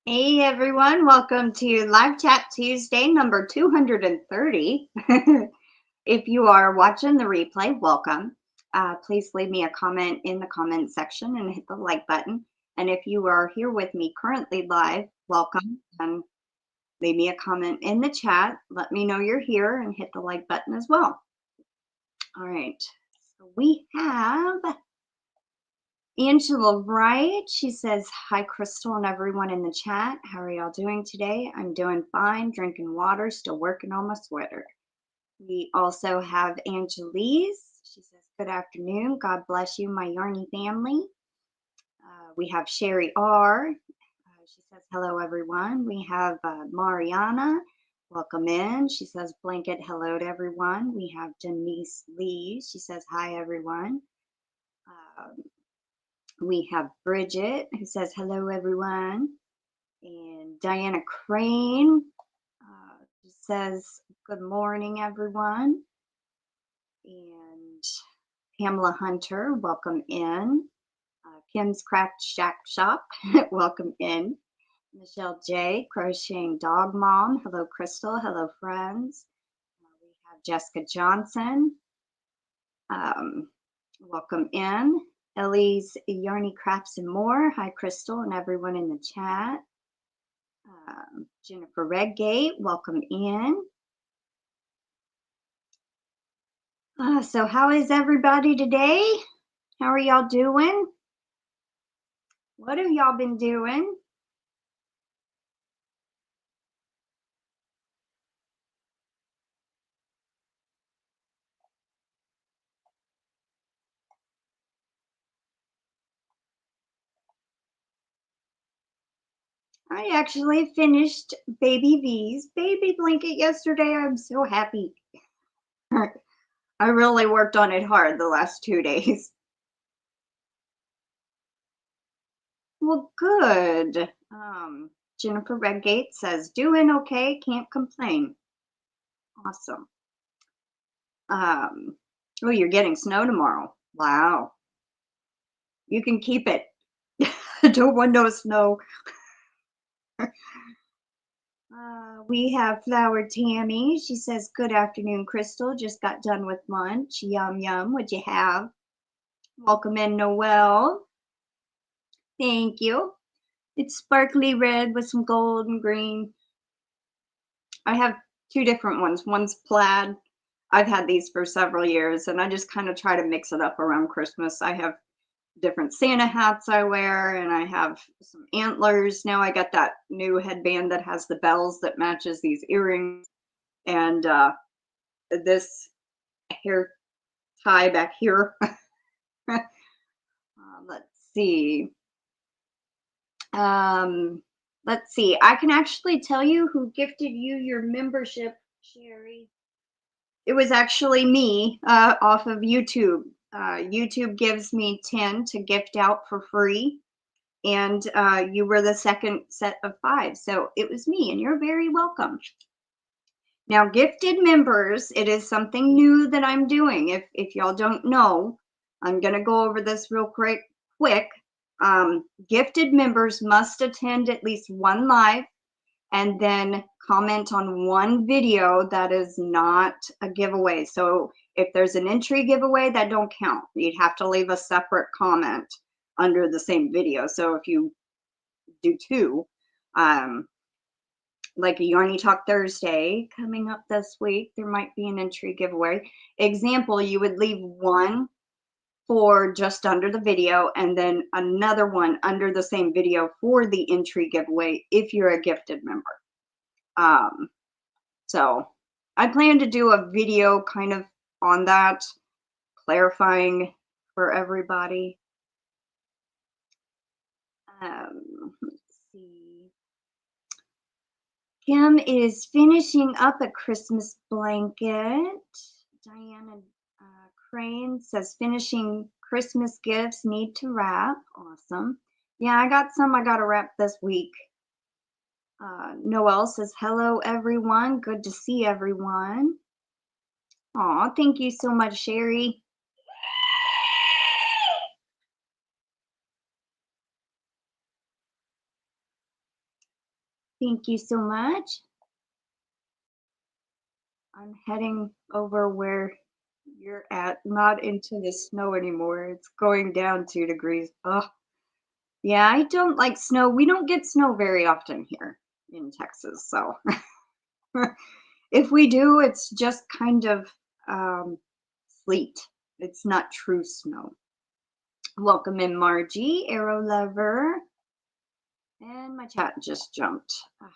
Hey everyone, welcome to Live Chat Tuesday number 230. If you are watching the replay, welcome. Please leave me a comment in the comment section and hit the like button. And if you are here with me currently live, welcome. And leave me a comment in the chat. Let me know you're here and hit the like button as well. All right, so we have Angela Wright. She says, hi, Crystal and everyone in the chat. How are y'all doing today? I'm doing fine, drinking water, still working on my sweater. We also have Angelise. She says, good afternoon. God bless you, my Yarny family. We have Sherry R. She says, hello, everyone. We have Mariana. Welcome in. She says, blanket hello to everyone. We have DenyseLee. She says, hi, everyone. We have Bridget, who says, hello, everyone. And Diana Crane, who says, good morning, everyone. And Pamela Hunter, welcome in. Kim's Craft Shack Shop, welcome in. MichelleJ, Crocheting Dog Mom, hello, Crystal, hello, friends. We have Jessica Johnson, welcome in. Ellie's Yarny Crafts and More. Hi, Crystal and everyone in the chat. Jennifer Redgate, welcome in. So how is everybody today? How are y'all doing? What have y'all been doing? I actually finished Baby V's baby blanket yesterday. I'm so happy. I really worked on it hard the last 2 days. Well, good. Jennifer Redgate says, doing okay, can't complain. Awesome. Oh, you're getting snow tomorrow. Wow. You can keep it. Don't want no snow. We have Flower Tammy. She says, good afternoon, Crystal. Just got done with lunch. Yum, yum. What'd you have? Welcome in, Noelle. Thank you. It's sparkly red with some gold and green. I have 2 different ones. One's plaid. I've had these for several years, and I just kind of try to mix it up around Christmas. I have different Santa hats I wear, and I have some antlers. Now I got that new headband that has the bells that matches these earrings, and this hair tie back here. Let's see. Let's see. I can actually tell you who gifted you your membership, Sherry. It was actually me off of YouTube. YouTube gives me 10 to gift out for free. And you were the second set of 5. So it was me, and you're very welcome. Now, gifted members, it is something new that I'm doing. If y'all don't know, I'm going to go over this real quick. Gifted members must attend at least 1 live and then comment on 1 video that is not a giveaway. So if there's an entry giveaway, that don't count. You'd have to leave a separate comment under the same video. So if you do 2, like a Yarny Talk Thursday coming up this week, there might be an entry giveaway. Example, you would leave 1 for just under the video and then another one under the same video for the entry giveaway if you're a gifted member. So I plan to do a video kind of on that, clarifying for everybody. Let's see. Kim is finishing up a Christmas blanket. Diana Crane says, finishing Christmas gifts, need to wrap. Awesome. Yeah, I got some I got to wrap this week. Noelle says, hello, everyone. Good to see everyone. Aw, thank you so much, Sherry. Thank you so much. I'm heading over where you're at, not into the snow anymore. It's going down 2 degrees. Oh, yeah, I don't like snow. We don't get snow very often here in Texas. So if we do, it's just kind of sleet. It's not true snow. Welcome in, Margie, AeroLuvrr. And my chat just jumped. Let's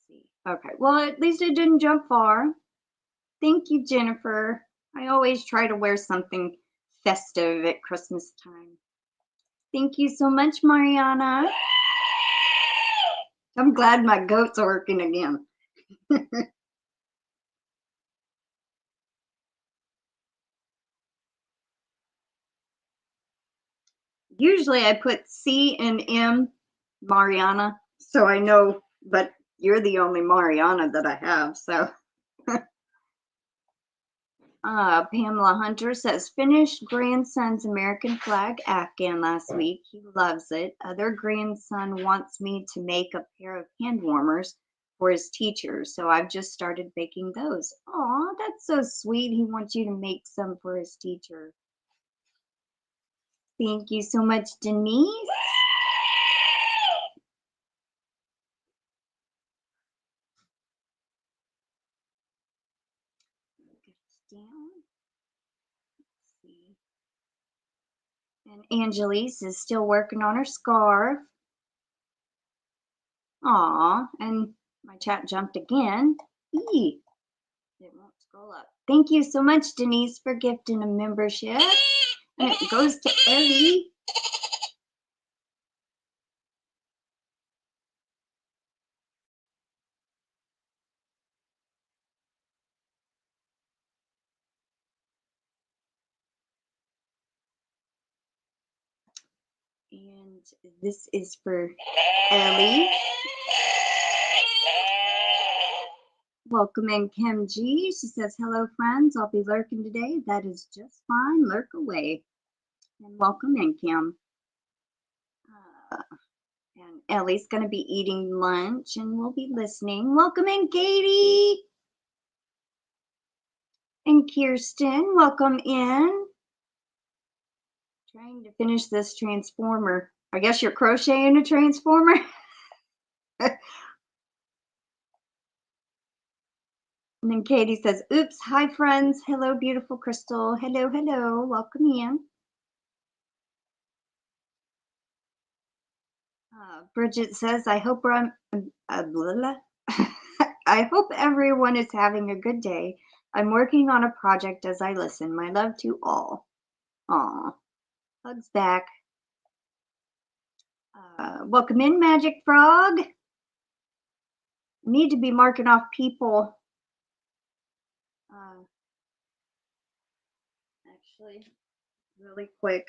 see. Okay, well, at least it didn't jump far. Thank you, Jennifer. I always try to wear something festive at Christmas time. Thank you so much, Mariana. I'm glad my goats are working again. Usually I put C and M, Mariana, so I know, but you're the only Mariana that I have, so. Pamela Hunter says, finished grandson's American flag Afghan last week. He loves it. Other grandson wants me to make a pair of hand warmers for his teacher, so I've just started making those. Aw, that's so sweet. He wants you to make some for his teacher. Thank you so much, Denise. Down. Let's see. And Angelise is still working on her scarf. Aw, and my chat jumped again. Eee, it won't scroll up. Thank you so much, Denise, for gifting a membership. And it goes to Ellie. And this is for Ellie. Welcome in, KimG. She says, hello, friends. I'll be lurking today. That is just fine. Lurk away. And welcome in, Kim. And Ellie's going to be eating lunch and we'll be listening. Welcome in, Katie. And Kirsten, welcome in. Trying to finish this transformer. I guess you're crocheting a transformer? And then Katie says, oops, hi friends. Hello, beautiful Crystal. Hello, hello. Welcome in. Bridget says, I hope I hope everyone is having a good day. I'm working on a project as I listen. My love to all. Aw. Hugs back. Welcome in, Magic Frog. Need to be marking off people. Actually, really quick.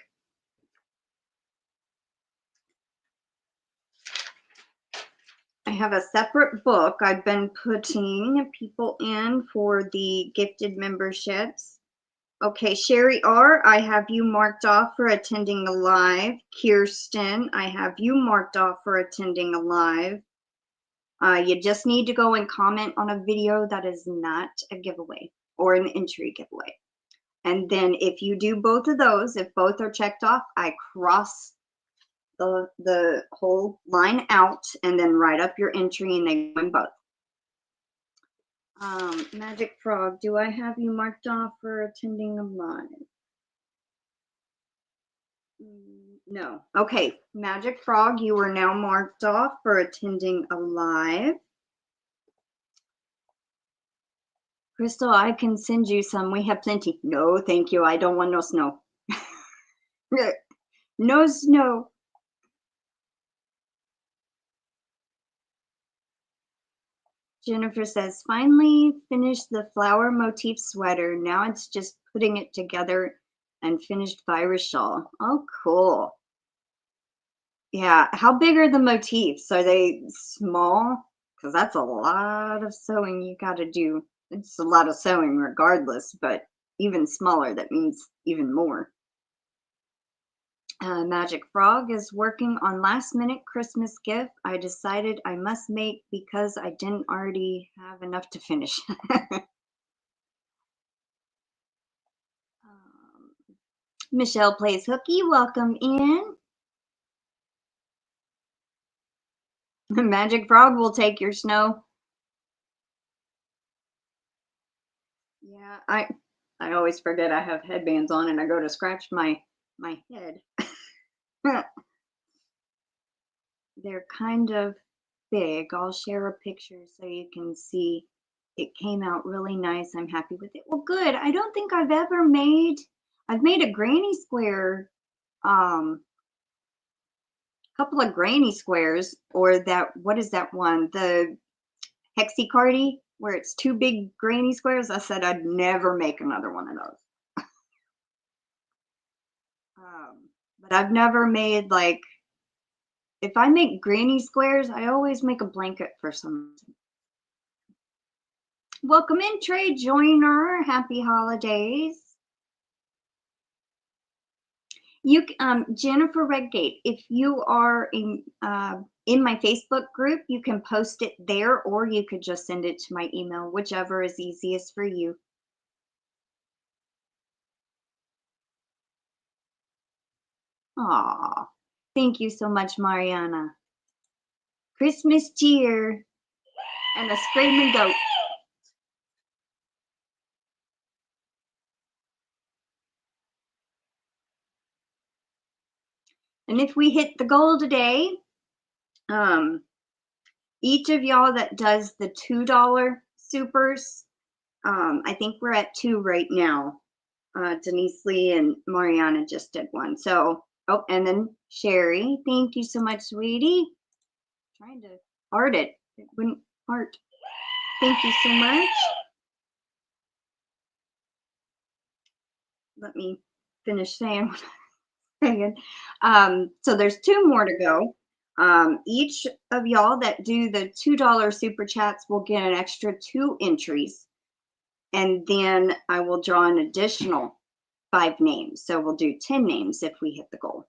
I have a separate book I've been putting people in for the gifted memberships. Okay, Sherry R., I have you marked off for attending a live. Kirsten, I have you marked off for attending a live. You just need to go and comment on a video that is not a giveaway or an entry giveaway. And then if you do both of those, if both are checked off, I cross the whole line out and then write up your entry and they go in both. Magic Frog, do I have you marked off for attending a live? No. Okay, Magic Frog, you are now marked off for attending a live. Crystal, I can send you some. We have plenty. No, thank you. I don't want no snow. No snow. Jennifer says, finally finished the flower motif sweater. Now it's just putting it together and finished virus shawl. Oh, cool. Yeah. How big are the motifs? Are they small? Because that's a lot of sewing you got to do. It's a lot of sewing regardless, but even smaller, that means even more. Magic Frog is working on last minute Christmas gift. I decided I must make because I didn't already have enough to finish. Michelle Plays Hooky, welcome in. Magic Frog will take your snow. Yeah, I always forget I have headbands on and I go to scratch my head. They're kind of big. I'll share a picture so you can see it came out really nice. I'm happy with it. Well, good. I don't think I've made a granny square, couple of granny squares, or what is that one? The Hexicardy, where it's two big granny squares. I said I'd never make another one of those. But I've never made, like, if I make granny squares, I always make a blanket for some reason. Welcome in, Trey Joyner. Happy holidays. Jennifer Redgate, if you are in my Facebook group, you can post it there, or you could just send it to my email, whichever is easiest for you. Aw, thank you so much, Mariana. Christmas cheer and a screaming goat. And if we hit the goal today, each of y'all that does the $2 supers, I think we're at 2 right now. DenyseLee and Mariana just did one. So, oh, and then Sherry, thank you so much, sweetie. Trying to art it. It wouldn't art. Thank you so much. Let me finish saying what I'm saying. So there's 2 more to go. Each of y'all that do the $2 super chats will get an extra 2 entries. And then I will draw an additional 5 names. So we'll do 10 names if we hit the goal.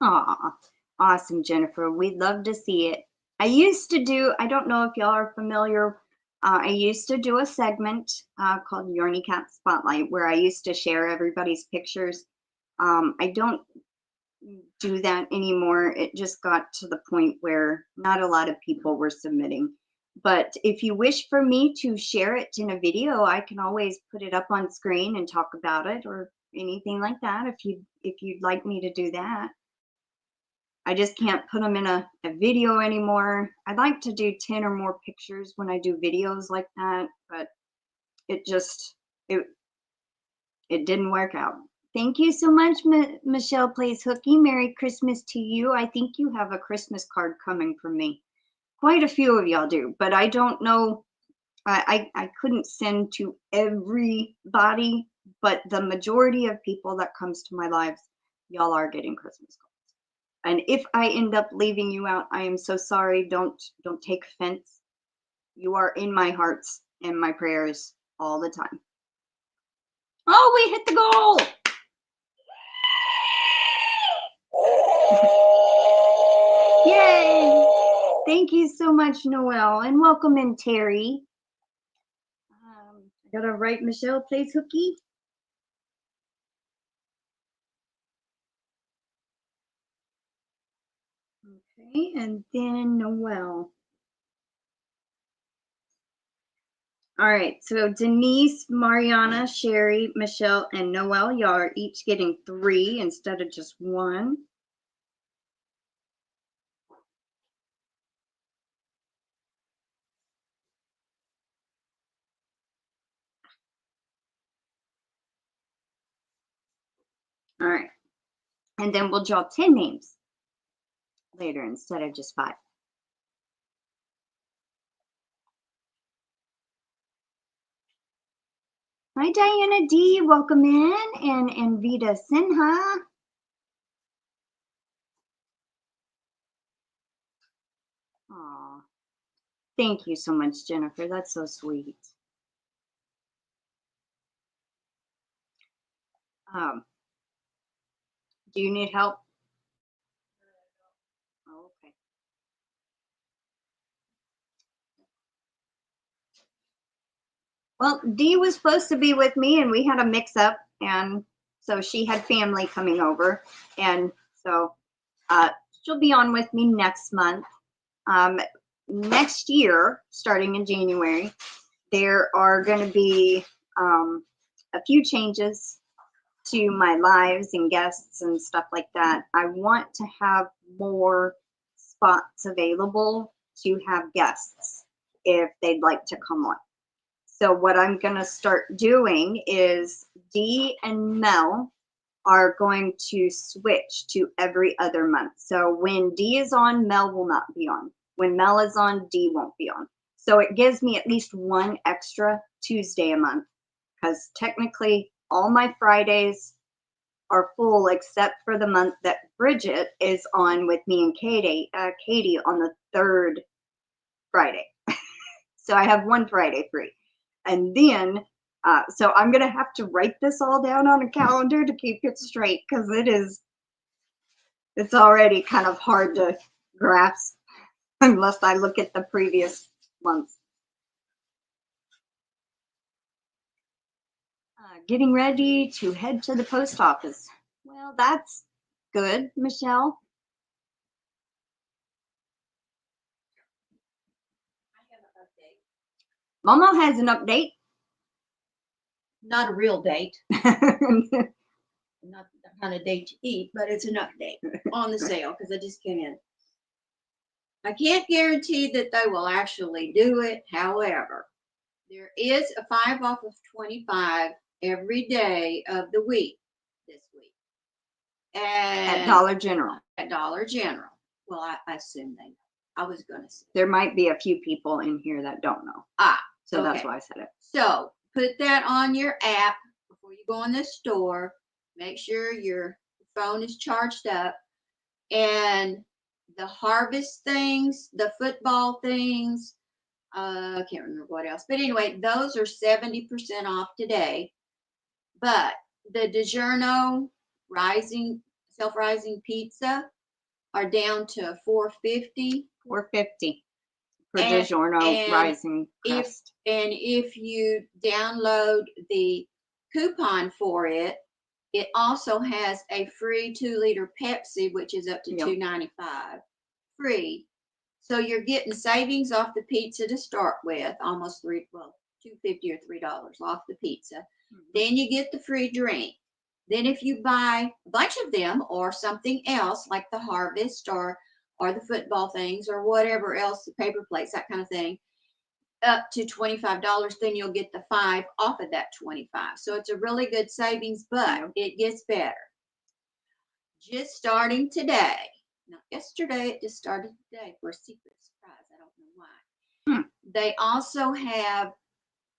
Aw, awesome, Jennifer. We'd love to see it. I used to do, I don't know if y'all are familiar, I used to do a segment called Yarny Cat Spotlight where I used to share everybody's pictures. I don't do that anymore. It just got to the point where not a lot of people were submitting. But if you wish for me to share it in a video, I can always put it up on screen and talk about it or anything like that if you'd like me to do that. I just can't put them in a video anymore. I'd like to do 10 or more pictures when I do videos like that, but it didn't work out. Thank you so much, Michelle Plays Hooky. Merry Christmas to you. I think you have a Christmas card coming from me. Quite a few of y'all do, but I don't know. I couldn't send to everybody, but the majority of people that comes to my lives, y'all are getting Christmas cards. And if I end up leaving you out, I am so sorry. Don't take offense. You are in my hearts and my prayers all the time. Oh, we hit the goal. Yay. Thank you so much, Noelle. And welcome in, Terry. I gotta write Michelle Plays Hooky. Okay, and then Noelle. All right, so Denise, Mariana, Sherry, Michelle, and Noelle, y'all are each getting 3 instead of just 1. All right, and then we'll draw 10 names later instead of just 5. Hi, Diana D. Welcome in, and Vita Sinha. Aw, thank you so much, Jennifer. That's so sweet. Do you need help? Oh, okay. Well, Dee was supposed to be with me and we had a mix up, and so she had family coming over, and so she'll be on with me next month. Next year, starting in January, there are going to be a few changes to my lives and guests and stuff like that. I want to have more spots available to have guests if they'd like to come on. So what I'm going to start doing is Dee and Mel are going to switch to every other month. So when Dee is on, Mel will not be on. When Mel is on, Dee won't be on. So it gives me at least one extra Tuesday a month, because technically all my Fridays are full except for the month that Bridget is on with me and Katie on the third Friday. So I have one Friday free. And then, so I'm going to have to write this all down on a calendar to keep it straight, because it's already kind of hard to grasp unless I look at the previous months. Getting ready to head to the post office. Well, that's good, Michelle. I have an update. Momo has an update. Not a real date. Not the kind of date to eat, but it's an update on the sale because I just came in. I can't guarantee that they will actually do it. However, there is a 5 off of 25 every day of the week this week. And At Dollar General. At Dollar General. Well, I assume they know. I was going to say. There might be a few people in here that don't know. So okay. That's why I said it. So put that on your app before you go in the store. Make sure your phone is charged up. And the harvest things, the football things, I can't remember what else. But anyway, those are 70% off today. But the DiGiorno self-rising pizza are down to $4.50. $4.50 for DiGiorno rising crust. If you download the coupon for it, it also has a free 2-liter Pepsi, which is up to $2.95 free. So you're getting savings off the pizza to start with, almost $2.50 or $3 off the pizza. Mm-hmm. Then you get the free drink. Then if you buy a bunch of them or something else like the harvest or the football things or whatever else, the paper plates, that kind of thing, up to $25, then you'll get the 5 off of that 25. So it's a really good savings, but it gets better. Just starting today. Not yesterday, it just started today for a secret surprise. I don't know why. They also have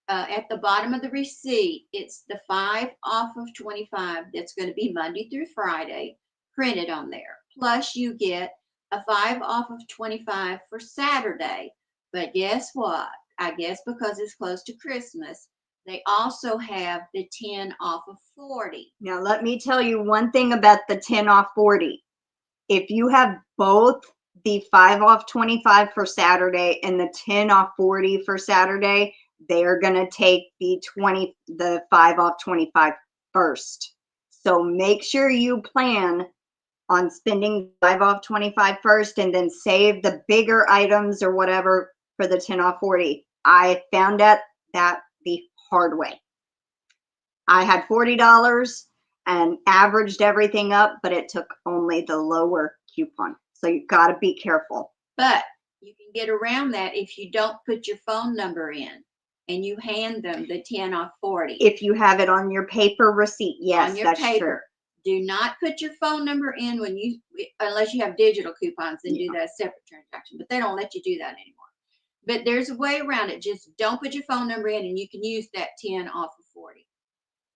at the bottom of the receipt, it's the 5 off of 25 that's going to be Monday through Friday printed on there. Plus you get a 5 off of 25 for Saturday. But guess what? I guess because it's close to Christmas, they also have the 10 off of 40. Now, let me tell you one thing about the 10 off 40. If you have both the 5 off 25 for Saturday and the 10 off 40 for Saturday, they're going to take the 5 off 25 first. So make sure you plan on spending 5 off 25 first and then save the bigger items or whatever for the 10 off 40. I found out that the hard way. I had $40 and averaged everything up, but it took only the lower coupon. So you've got to be careful. But you can get around that if you don't put your phone number in and you hand them the 10 off 40. If you have it on your paper receipt, yes, that's true. Do not put your phone number in unless you have digital coupons, then do that separate transaction. But they don't let you do that anymore. But there's a way around it. Just don't put your phone number in and you can use that 10 off of 40.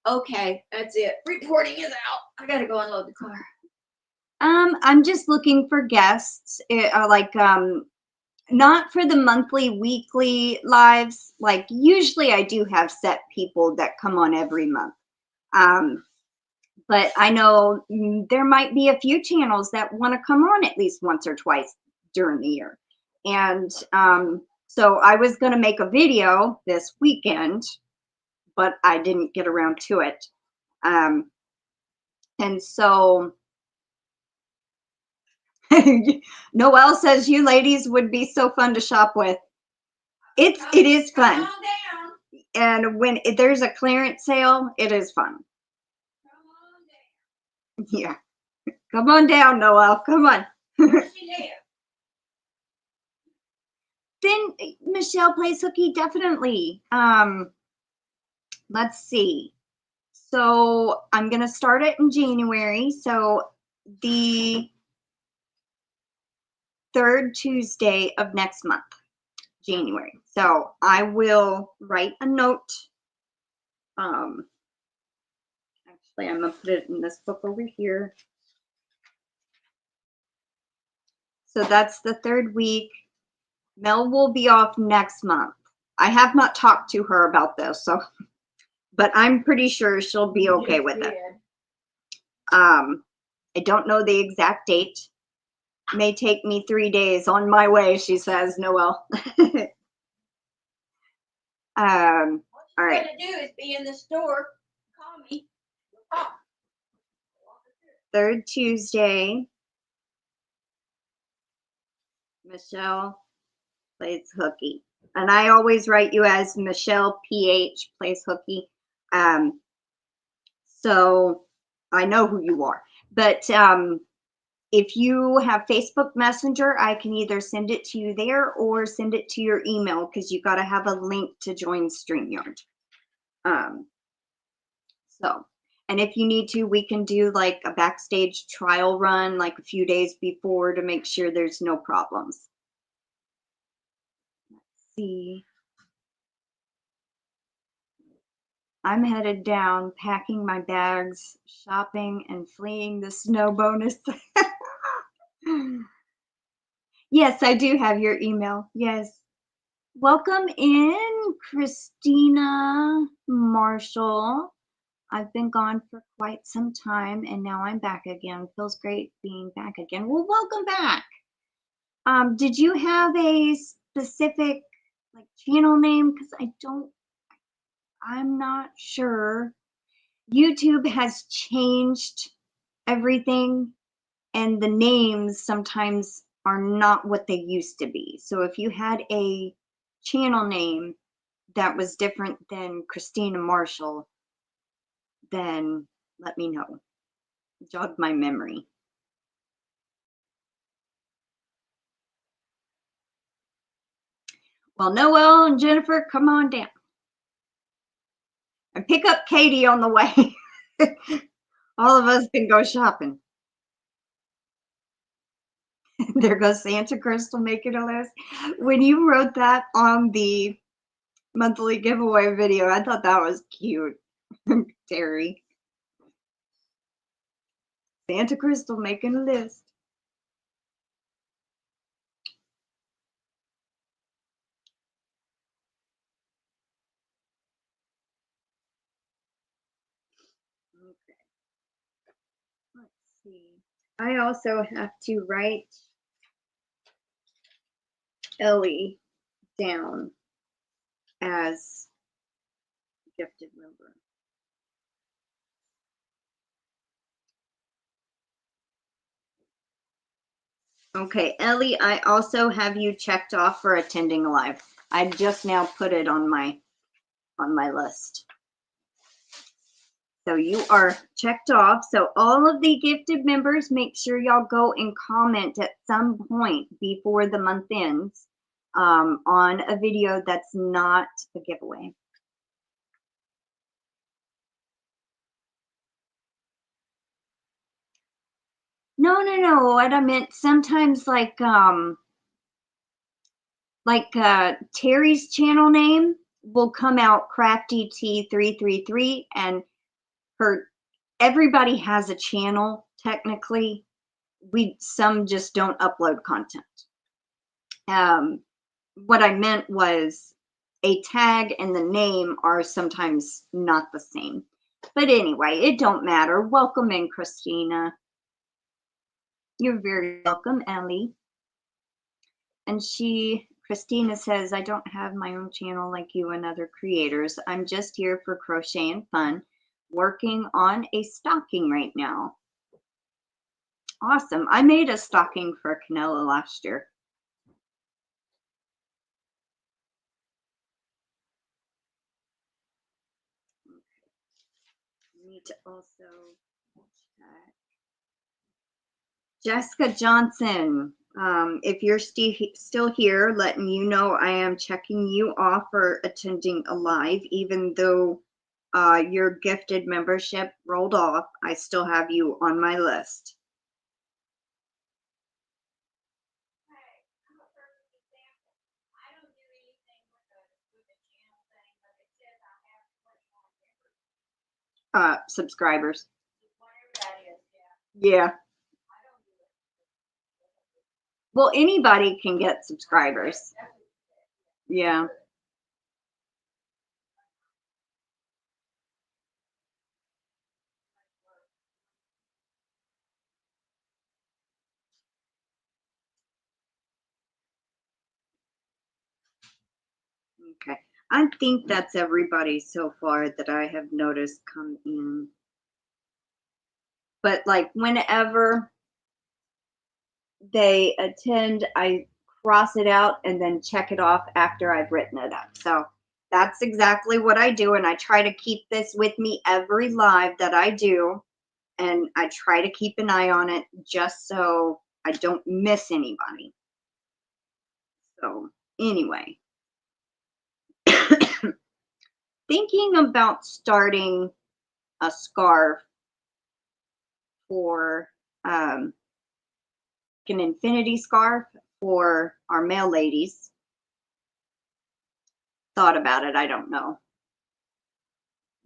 Okay, that's it. Reporting is out. I gotta go unload the car. I'm just looking for guests, not for the monthly, weekly lives. Like usually I do have set people that come on every month. but I know there might be a few channels that want to come on at least once or twice during the year. And so I was going to make a video this weekend, but I didn't get around to it. And so Noelle says you ladies would be so fun to shop with. It is fun. And when there's a clearance sale, it is fun. Yeah. Come on down, Noelle. Come on. Then Michelle plays hooky, definitely. Let's see. So I'm gonna start it in January. So the 3rd Tuesday of next month, January. So I will write a note. Actually, I'm gonna put it in this book over here. So that's the 3rd week. Mel will be off next month. I have not talked to her about this, so, but I'm pretty sure she'll be okay with it. I don't know the exact date. May take me 3 days on my way, she says, Noelle. All right. What you gotta do is be in the store. Call me. Oh. 3rd Tuesday. Michelle plays hooky. And I always write you as Michelle PH plays hooky. So I know who you are. But if you have Facebook Messenger, I can either send it to you there or send it to your email, because you got to have a link to join StreamYard. So, and if you need to, we can do like a backstage trial run like a few days before to make sure there's no problems. Let's see. I'm headed down, packing my bags, shopping, and fleeing the snow bonus. Yes, I do have your email. Yes. Welcome in, Christina Marshall. I've been gone for quite some time, and now I'm back again. Feels great being back again. Well, welcome back. Did you have a specific like channel name? Because I'm not sure. YouTube has changed everything, and the names sometimes are not what they used to be. So if you had a channel name that was different than Christina Marshall, then let me know. Jog my memory. Well, Noelle and Jennifer, come on down. And pick up Katie on the way. All of us can go shopping. There goes Santa Crystal making a list. When you wrote that on the monthly giveaway video, I thought that was cute. Terry. Santa Crystal making a list. Okay. Let's see. I also have to write Ellie down as gifted member. Okay, Ellie, I also have you checked off for attending live. I just now put it on my list. So you are checked off. So all of the gifted members, make sure y'all go and comment at some point before the month ends on a video that's not a giveaway. No. What I meant, sometimes like Terry's channel name will come out Crafty T333, and everybody has a channel technically. Some just don't upload content. What I meant was a tag and the name are sometimes not the same. But anyway, it don't matter. Welcome in, Christina. You're very welcome, Ellie. And Christina says, I don't have my own channel like you and other creators. I'm just here for crochet and fun, working on a stocking right now. Awesome. I made a stocking for Canella last year. I need to also check. Jessica Johnson, if you're still here, letting you know I am checking you off for attending a live, even though your gifted membership rolled off, I still have you on my list. Subscribers. Yeah. Well, anybody can get subscribers. Yeah. Okay. I think that's everybody so far that I have noticed come in. But like whenever they attend, I cross it out and then check it off after I've written it up. So that's exactly what I do. And I try to keep this with me every live that I do. And I try to keep an eye on it just so I don't miss anybody. So anyway, thinking about starting a scarf for an infinity scarf for our male ladies. Thought about it. I don't know.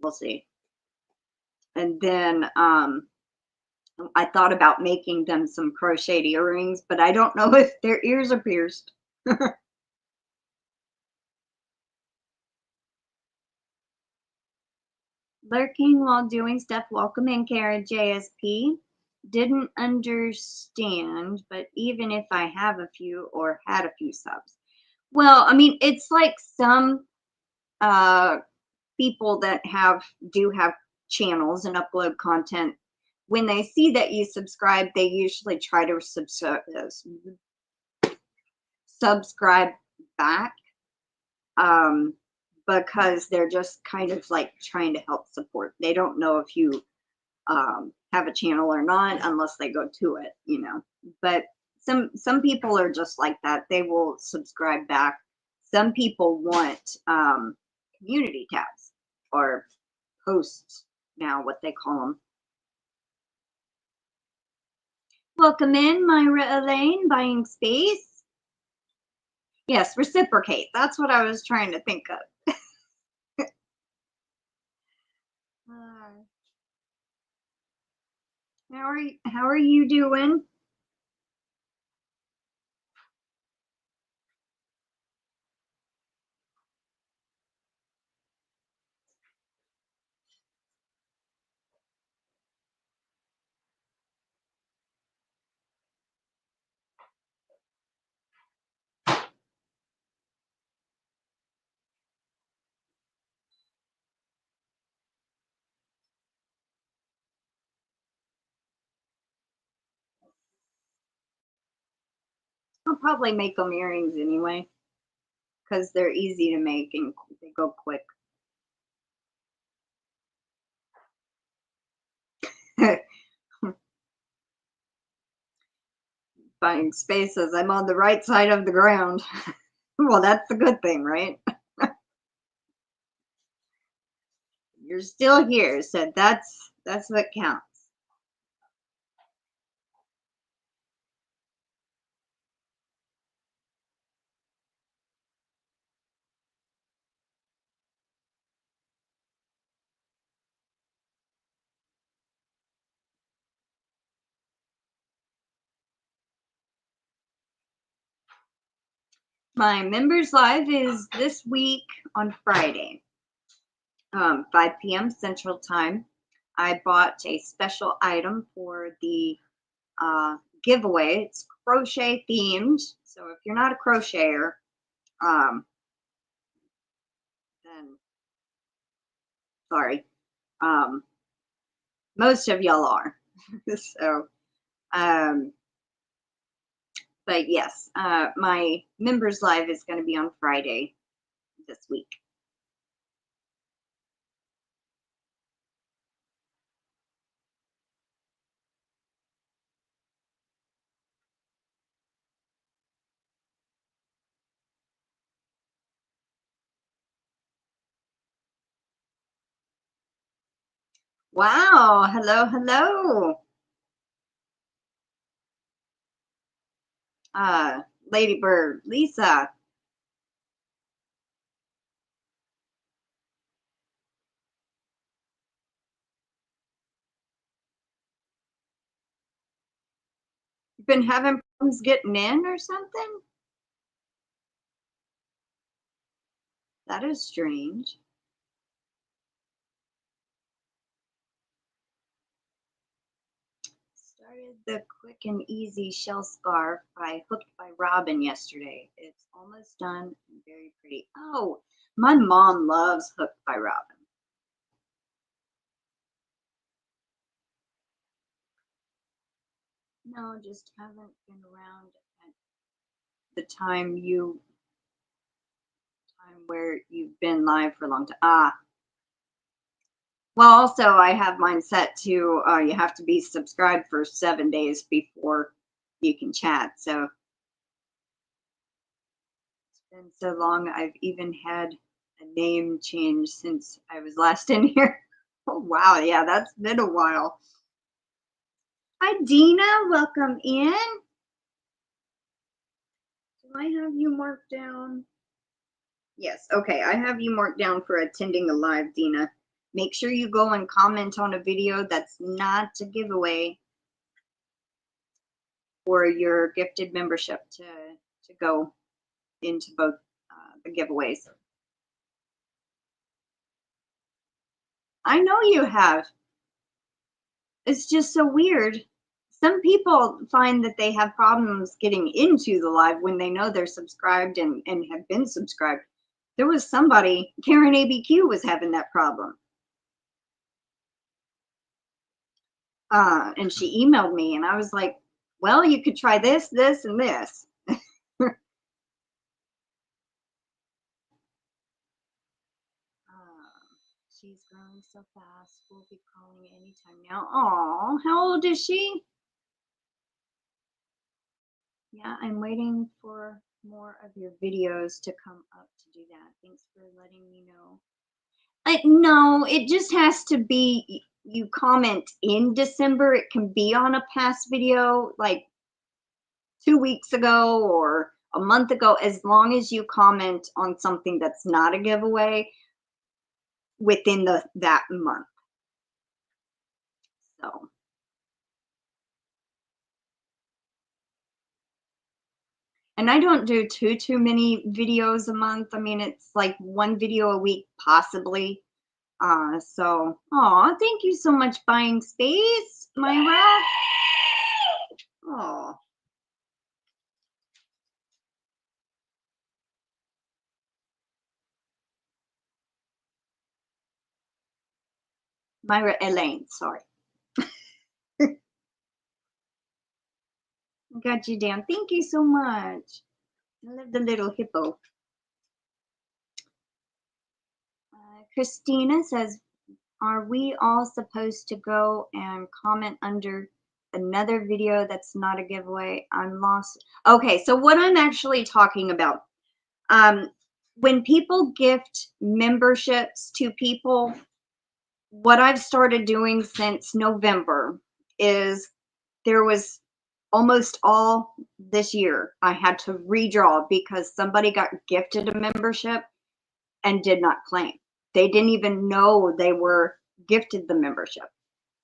We'll see. And then I thought about making them some crocheted earrings, but I don't know if their ears are pierced. Lurking while doing stuff. Welcome in, Kara JSP. Didn't understand, but even if I have a few or had a few subs. Well, I mean, it's like some people that do have channels and upload content. When they see that you subscribe, they usually try to subscribe back because they're just kind of like trying to help support. They don't know if you have a channel or not unless they go to it, you know. But some people are just like that. They will subscribe back. Some people want community tabs or posts now, what they call them. Welcome in, Myra Elaine, buying space. Yes, reciprocate. That's what I was trying to think of. How are you doing? I'll probably make them earrings anyway, because they're easy to make and they go quick. Buying spaces. I'm on the right side of the ground. Well, that's the good thing, right? You're still here, so that's what counts. My members live is this week on Friday, 5 p.m. Central Time. I bought a special item for the giveaway. It's crochet themed. So if you're not a crocheter, then sorry. Most of y'all are. So, but yes, my members live is going to be on Friday this week. Wow. Hello, hello. Ladybird, Lisa. You've been having problems getting in or something? That is strange. Started the quick and easy shell scarf by Hooked by Robin yesterday. It's almost done and very pretty. Oh, my mom loves Hooked by Robin. No, just haven't been around at the time where you've been live for a long time. Well, also I have mine set to you have to be subscribed for 7 days before you can chat. So it's been so long. I've even had a name change since I was last in here. Oh wow, yeah, that's been a while. Hi Dina, welcome in. Do I have you marked down? Yes, okay, I have you marked down for attending a live, Dina. Make sure you go and comment on a video that's not a giveaway for your gifted membership to go into both the giveaways. I know you have. It's just so weird. Some people find that they have problems getting into the live when they know they're subscribed and have been subscribed. There was somebody, Karen ABQ was having that problem. And she emailed me and I was like, well, you could try this, this, and this. She's growing so fast. We'll be calling anytime now. Oh, how old is she? Yeah, I'm waiting for more of your videos to come up to do that. Thanks for letting me know. No, it just has to be, you comment in December. It can be on a past video, like 2 weeks ago or a month ago, as long as you comment on something that's not a giveaway within that month. So. And I don't do too many videos a month. I mean, it's like 1 video a week, possibly. So, oh, thank you so much, Buying Space, Myra. Oh. Myra Elaine, sorry. Got you down. Thank you so much. I love the little hippo. Christina says, are we all supposed to go and comment under another video that's not a giveaway? I'm lost. Okay, so what I'm actually talking about, when people gift memberships to people, what I've started doing since November is there was almost all this year I had to redraw because somebody got gifted a membership and did not claim. They didn't even know they were gifted the membership.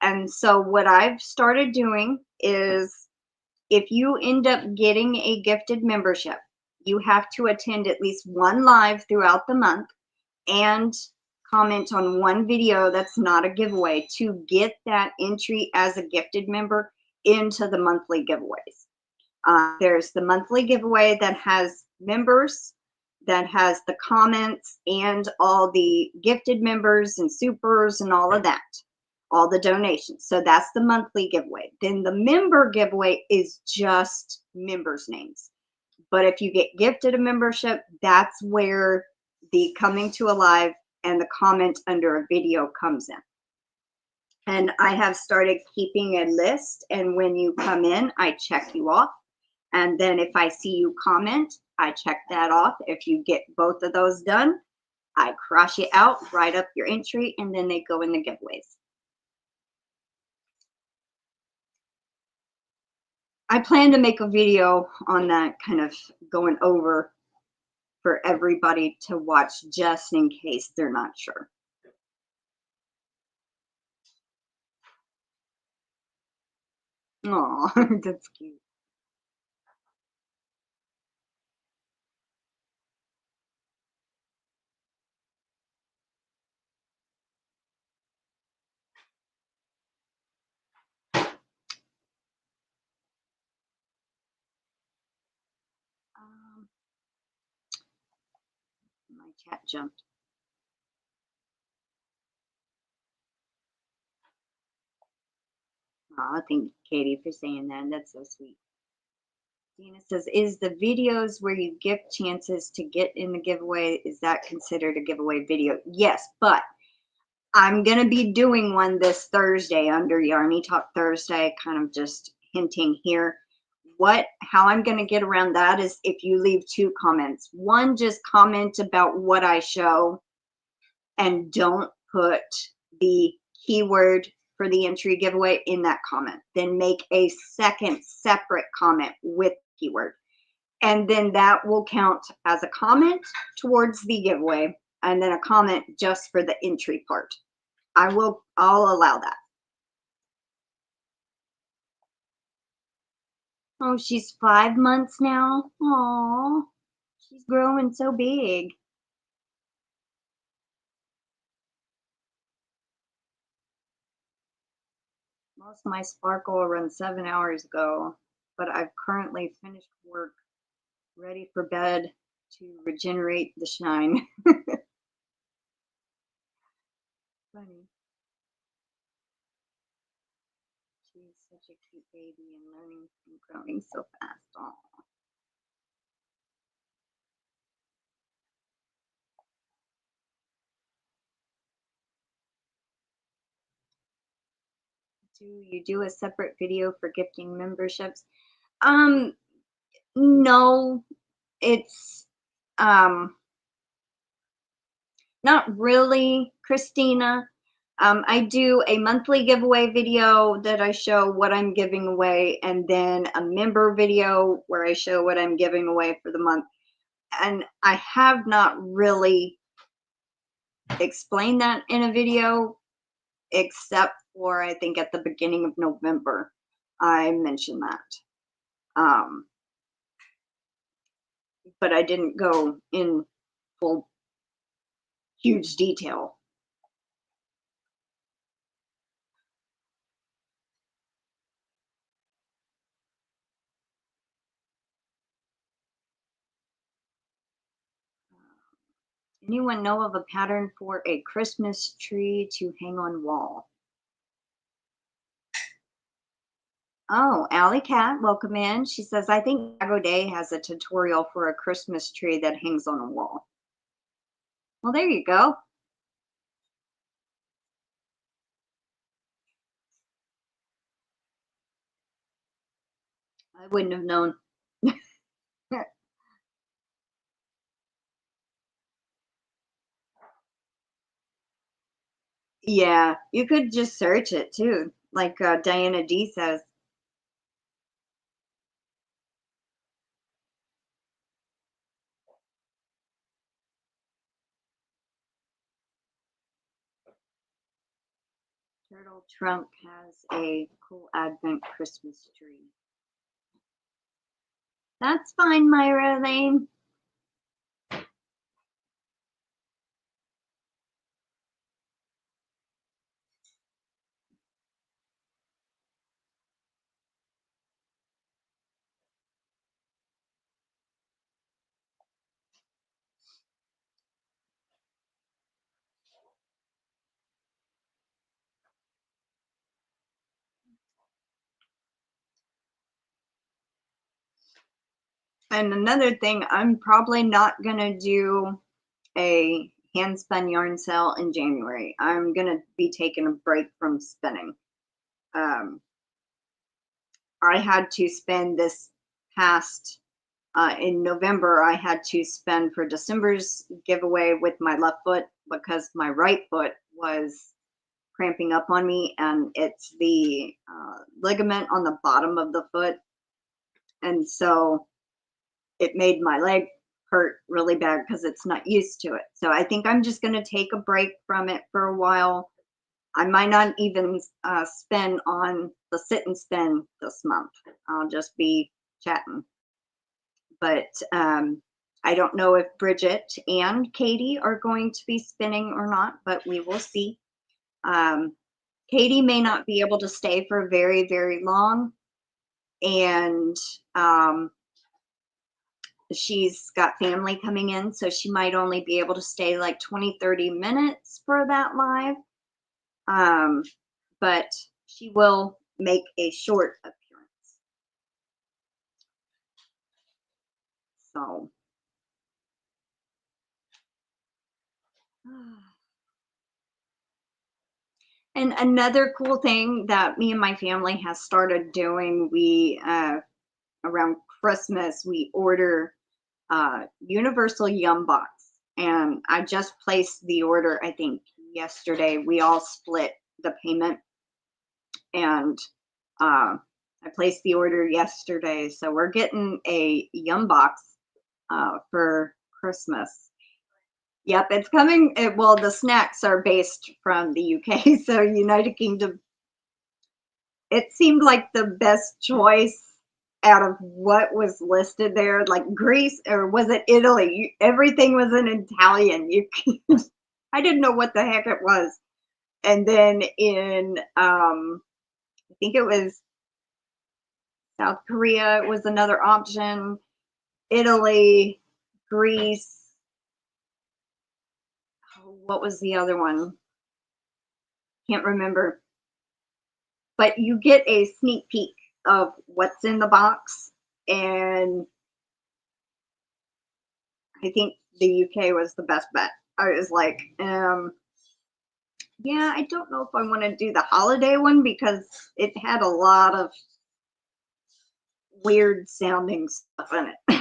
And so what I've started doing is if you end up getting a gifted membership, you have to attend at least 1 live throughout the month and comment on one video that's not a giveaway to get that entry as a gifted member into the monthly giveaways. There's the monthly giveaway that has members, that has the comments and all the gifted members and supers and all of that, all the donations. So that's the monthly giveaway. Then the member giveaway is just members' names. But if you get gifted a membership, that's where the coming to alive and the comment under a video comes in. And I have started keeping a list, and when you come in, I check you off. And then if I see you comment, I check that off. If you get both of those done, I cross you out, write up your entry, and then they go in the giveaways. I plan to make a video on that, kind of going over for everybody to watch just in case they're not sure. Oh, that's cute. My cat jumped. Oh, thank you, Katie, for saying that. That's so sweet. Dina says, is the videos where you gift chances to get in the giveaway, is that considered a giveaway video? Yes, but I'm going to be doing one this Thursday under Yarny Talk Thursday, kind of just hinting here. How I'm going to get around that is if you leave 2 comments. One, just comment about what I show and don't put the keyword for the entry giveaway in that comment. Then make a second separate comment with keyword. And then that will count as a comment towards the giveaway, and then a comment just for the entry part. I'll allow that. Oh, she's 5 months now. Aw, she's growing so big. Most of my sparkle will run 7 hours ago, but I've currently finished work, ready for bed to regenerate the shine. Funny. She's such a cute baby and learning and growing so fast. Aww. Do you do a separate video for gifting memberships? No, it's not really, Christina. I do a monthly giveaway video that I show what I'm giving away, and then a member video where I show what I'm giving away for the month. And I have not really explained that in a video, except for I think at the beginning of November, I mentioned that. But I didn't go in full huge detail. Anyone know of a pattern for a Christmas tree to hang on wall? Oh, Alley Cat, welcome in. She says, I think Dago Day has a tutorial for a Christmas tree that hangs on a wall. Well, there you go. I wouldn't have known. Yeah, you could just search it too, like Diana D says. Turtle Trunk has a cool Advent Christmas tree. That's fine, MyraLayne. And another thing, I'm probably not gonna do a hand spun yarn sale in January. I'm gonna be taking a break from spinning. I had to spend this past in November, I had to spend for December's giveaway with my left foot because my right foot was cramping up on me, and it's the ligament on the bottom of the foot. And so it made my leg hurt really bad because it's not used to it. So I think I'm just going to take a break from it for a while. I might not even spin on the sit and spin this month. I'll just be chatting. But I don't know if Bridget and Katie are going to be spinning or not, but we will see. Katie may not be able to stay for very, very long. And she's got family coming in, so she might only be able to stay like 20-30 minutes for that live. But she will make a short appearance. So and another cool thing that me and my family has started doing, we around Christmas, we order universal yum box. And I just placed the order, I think yesterday. We all split the payment, and I placed the order yesterday. So we're getting a yum box for Christmas. Yep, it's coming. Well, the snacks are based from the UK, so United Kingdom. It seemed like the best choice out of what was listed there, like Greece, or was it Italy? Everything was in Italian. I didn't know what the heck it was. And then in, I think it was South Korea was another option. Italy, Greece. What was the other one? Can't remember. But you get a sneak peek of what's in the box, and I think the UK was the best bet. I was like, yeah, I don't know if I want to do the holiday one because it had a lot of weird sounding stuff in it.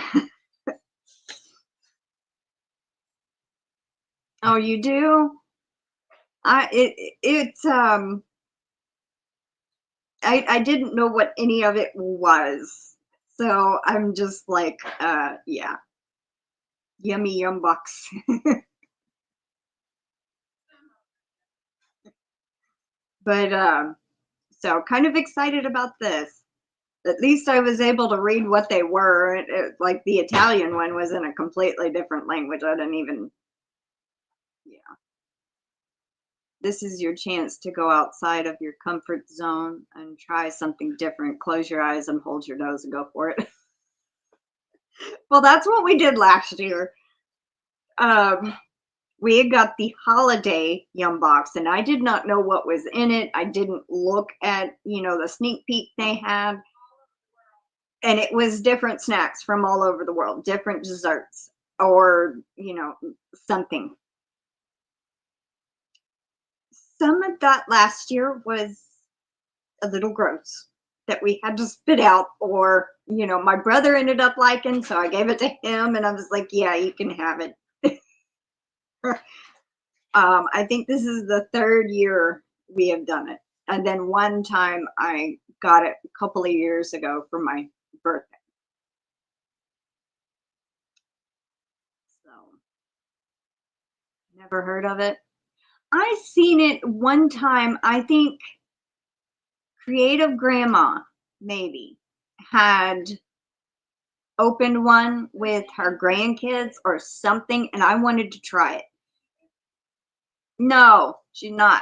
Oh, you do? I didn't know what any of it was. So I'm just like, yeah. Yummy yum box. But so kind of excited about this. At least I was able to read what they were. Like the Italian one was in a completely different language. I didn't even, yeah. This is your chance to go outside of your comfort zone and try something different. Close your eyes and hold your nose and go for it. Well, that's what we did last year. We had got the holiday yum box, and I did not know what was in it. I didn't look at, the sneak peek they had. And it was different snacks from all over the world, different desserts, or, something. Some of that last year was a little gross that we had to spit out, or, my brother ended up liking, so I gave it to him, and I was like, yeah, you can have it. I think this is the third year we have done it. And then one time I got it a couple of years ago for my birthday. So, never heard of it. I seen it one time. I think Creative Grandma maybe had opened one with her grandkids or something, and I wanted to try it. No, she's not.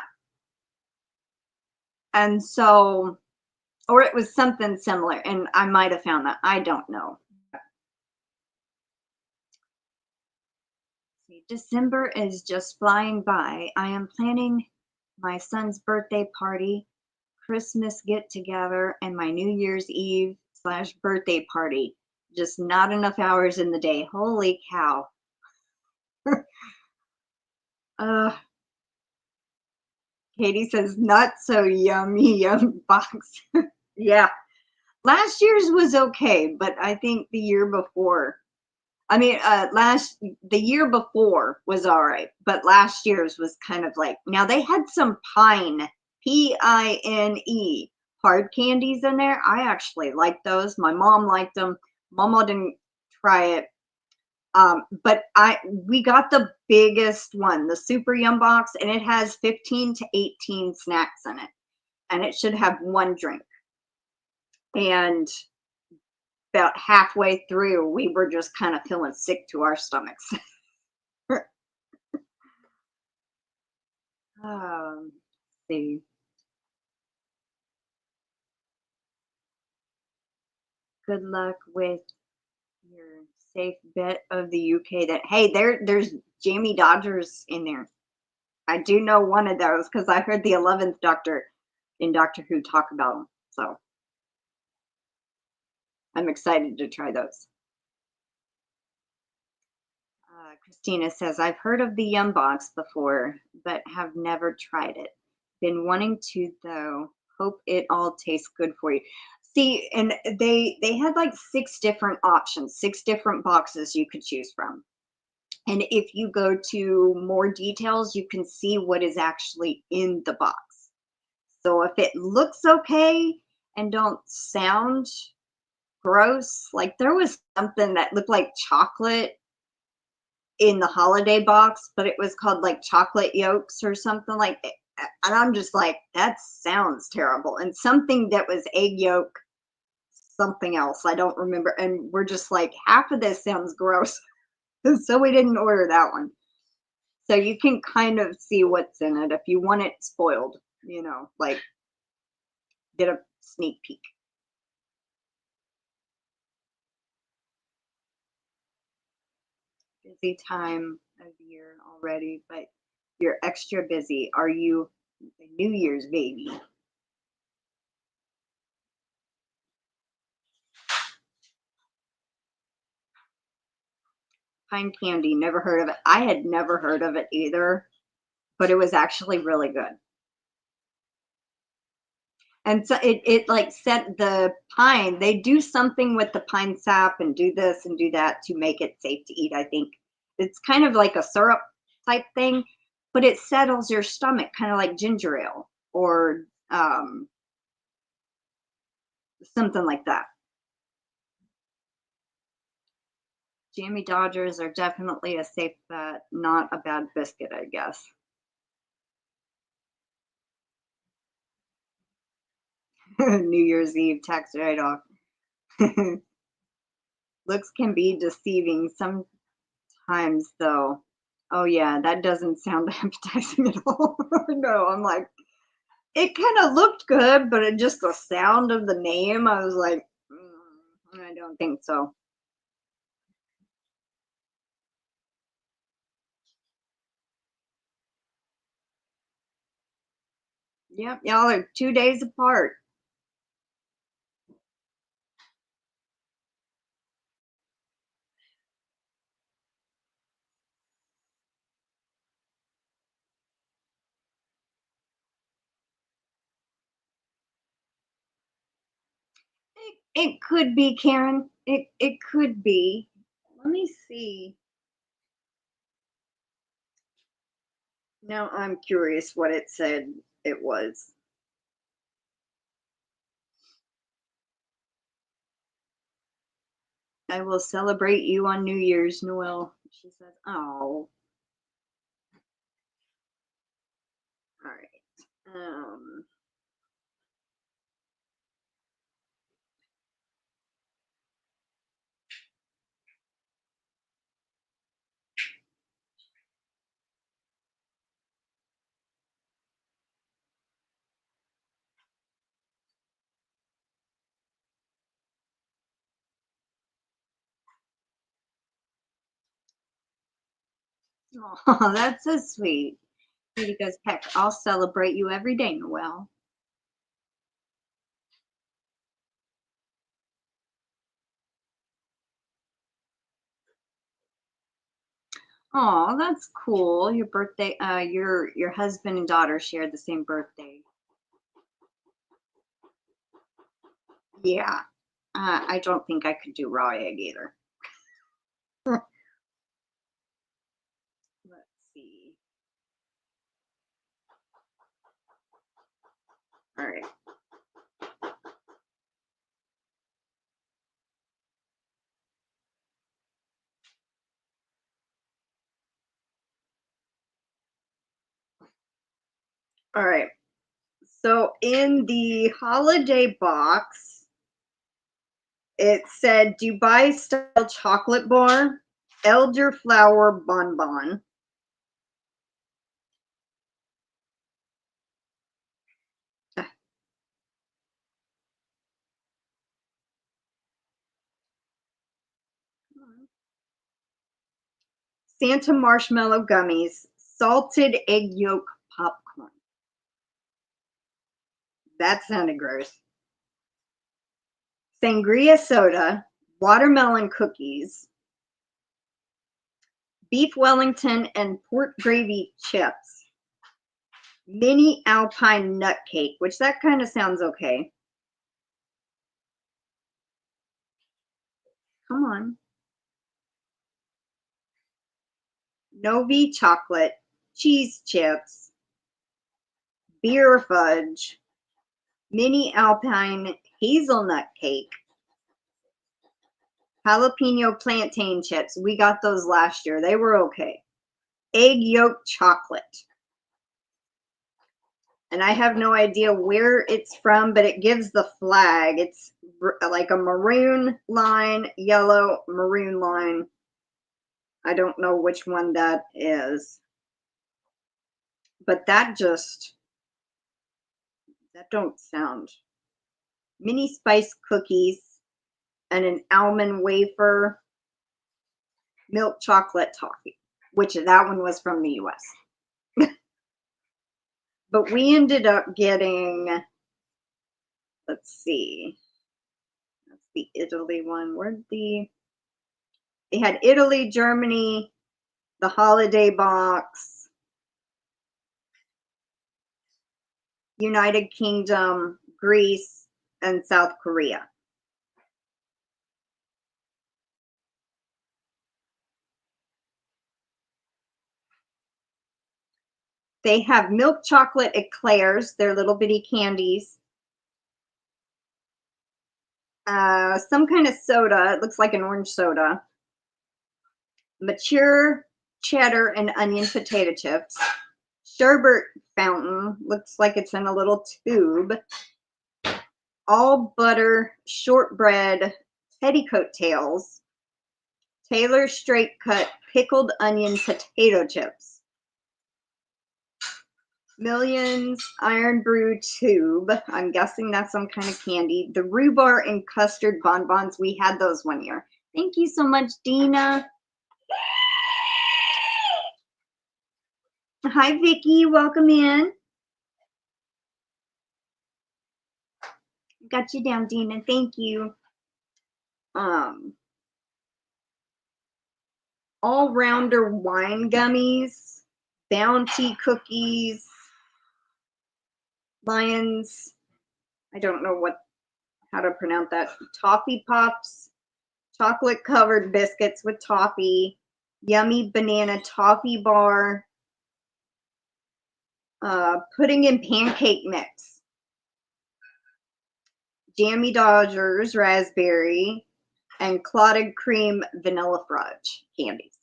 And so, or it was something similar, and I might have found that. I don't know. December is just flying by. I am planning my son's birthday party, Christmas get together, and my New Year's Eve / birthday party. Just not enough hours in the day. Holy cow. Katie says, not so yummy, yum box. Yeah. Last year's was okay, but I think the year before, the year before was all right, but last year's was kind of like, now they had some pine, P-I-N-E, hard candies in there. I actually liked those. My mom liked them. Mama didn't try it. But we got the biggest one, the super yum box, and it has 15 to 18 snacks in it, and it should have one drink. And about halfway through, we were just kind of feeling sick to our stomachs. Let's see. Good luck with your safe bet of the UK. That hey, there's Jamie Dodgers in there. I do know one of those because I heard the 11th Doctor in Doctor Who talk about them. So I'm excited to try those. Christina says, I've heard of the Yum Box before, but have never tried it. Been wanting to, though. Hope it all tastes good for you. See, and they had like 6 different options, 6 different boxes you could choose from. And if you go to more details, you can see what is actually in the box. So if it looks okay and don't sound gross, like there was something that looked like chocolate in the holiday box, but it was called like chocolate yolks or something like that. And I'm just like, that sounds terrible. And something that was egg yolk, something else, I don't remember. And we're just like, half of this sounds gross. So we didn't order that one. So you can kind of see what's in it if you want it spoiled, you know, like get a sneak peek. Busy time of year already, but you're extra busy. Are you a New Year's baby? Pine candy, never heard of it. I had never heard of it either, but it was actually really good. And so it like set the pine, they do something with the pine sap and do this and do that to make it safe to eat, I think. It's kind of like a syrup type thing, but it settles your stomach, kind of like ginger ale or something like that. Jammy Dodgers are definitely a safe bet, not a bad biscuit, I guess. New Year's Eve tax write-off. Looks can be deceiving sometimes, though. Oh yeah, that doesn't sound appetizing at all. No, I'm like, it kind of looked good, but it just the sound of the name, I was like, I don't think so. Yep, y'all are 2 days apart. It could be, Karen. It could be. Let me see. Now I'm curious what it said it was. I will celebrate you on New Year's, Noel. She says, oh. All right. Oh, that's so sweet. Katie goes, Peck, I'll celebrate you every day, Noel. Oh, that's cool. Your birthday, your husband and daughter shared the same birthday. Yeah. I don't think I could do raw egg either. Let's see. All right. All right. So in the holiday box, it said Dubai style chocolate bar, elderflower bonbon. Santa marshmallow gummies, salted egg yolk popcorn. That sounded gross. Sangria soda, watermelon cookies, beef Wellington and pork gravy chips, mini alpine nut cake, which that kind of sounds okay. Come on. Novi chocolate, cheese chips, beer fudge, mini alpine hazelnut cake, jalapeno plantain chips. We got those last year. They were okay. Egg yolk chocolate. And I have no idea where it's from, but it gives the flag. It's like a maroon line, yellow, maroon line. I don't know which one that is. But that don't sound. Mini spice cookies and an almond wafer, milk chocolate toffee, which that one was from the US. But we ended up getting, let's see, that's the Italy one. They had Italy, Germany, the holiday box, United Kingdom, Greece, and South Korea. They have milk chocolate eclairs, they're little bitty candies. Some kind of soda, it looks like an orange soda. Mature cheddar and onion potato chips. Sherbet fountain, looks like it's in a little tube. All butter shortbread petticoat tails. Taylor straight cut pickled onion potato chips. Millions Iron Brew tube. I'm guessing that's some kind of candy. The rhubarb and custard bonbons. We had those one year. Thank you so much, Dina. Hi, Vicky. Welcome in. Got you down, Dina. Thank you. All-rounder wine gummies, bounty cookies, Lions. I don't know how to pronounce that. Toffee pops, chocolate covered biscuits with toffee, yummy banana toffee bar, pudding and pancake mix, jammy Dodgers raspberry, and clotted cream vanilla fudge candies.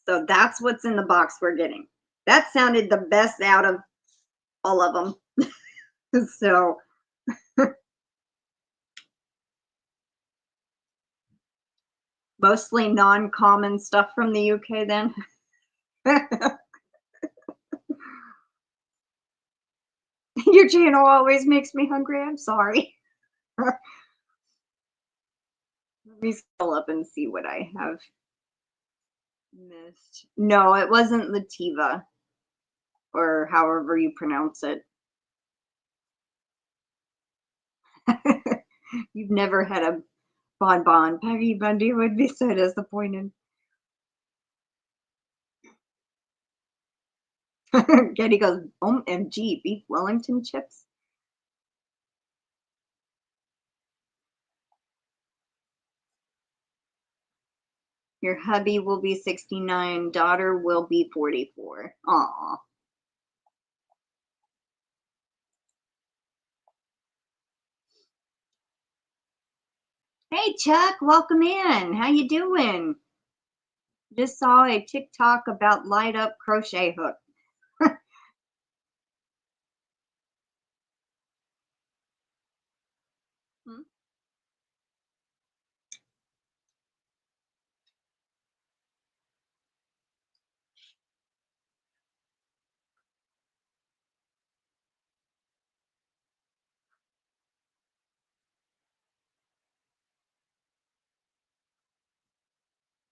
So that's what's in the box we're getting. That sounded the best out of all of them. So mostly non-common stuff from the UK then. Your channel always makes me hungry. I'm sorry. Let me scroll up and see what I have missed. No, it wasn't Lativa, or however you pronounce it. You've never had a bonbon. Peggy Bundy would be so disappointed. Getty goes, OMG, beef Wellington chips. Your hubby will be 69. Daughter will be 44. Aw. Hey, Chuck, welcome in. How you doing? Just saw a TikTok about light up crochet hook.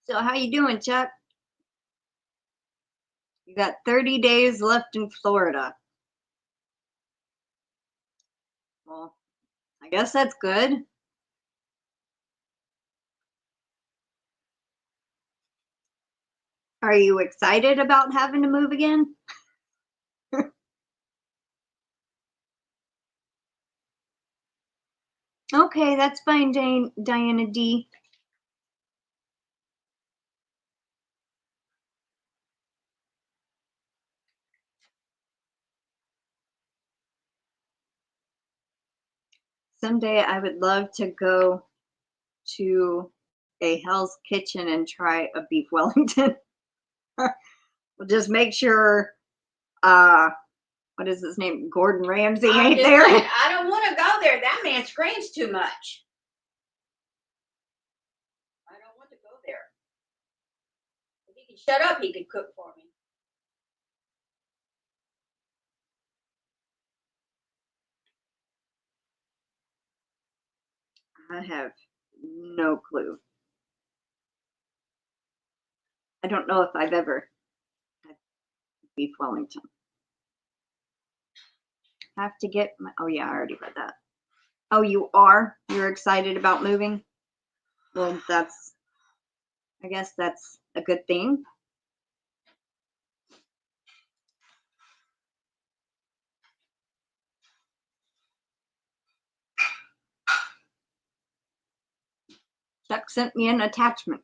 So how you doing, Chuck? You got 30 days left in Florida. Well, I guess that's good. Are you excited about having to move again? Okay, that's fine, Diana D. Someday I would love to go to a Hell's Kitchen and try a beef Wellington. We'll just make sure, what is his name? Gordon Ramsay ain't there. Saying, I don't want to go there. That man screams too much. I don't want to go there. If he could shut up, he could cook for me. I have no clue. I don't know if I've ever had beef Wellington. Have to get my, oh yeah, I already read that. Oh, you are? You're excited about moving? Well, I guess that's a good thing. Chuck sent me an attachment.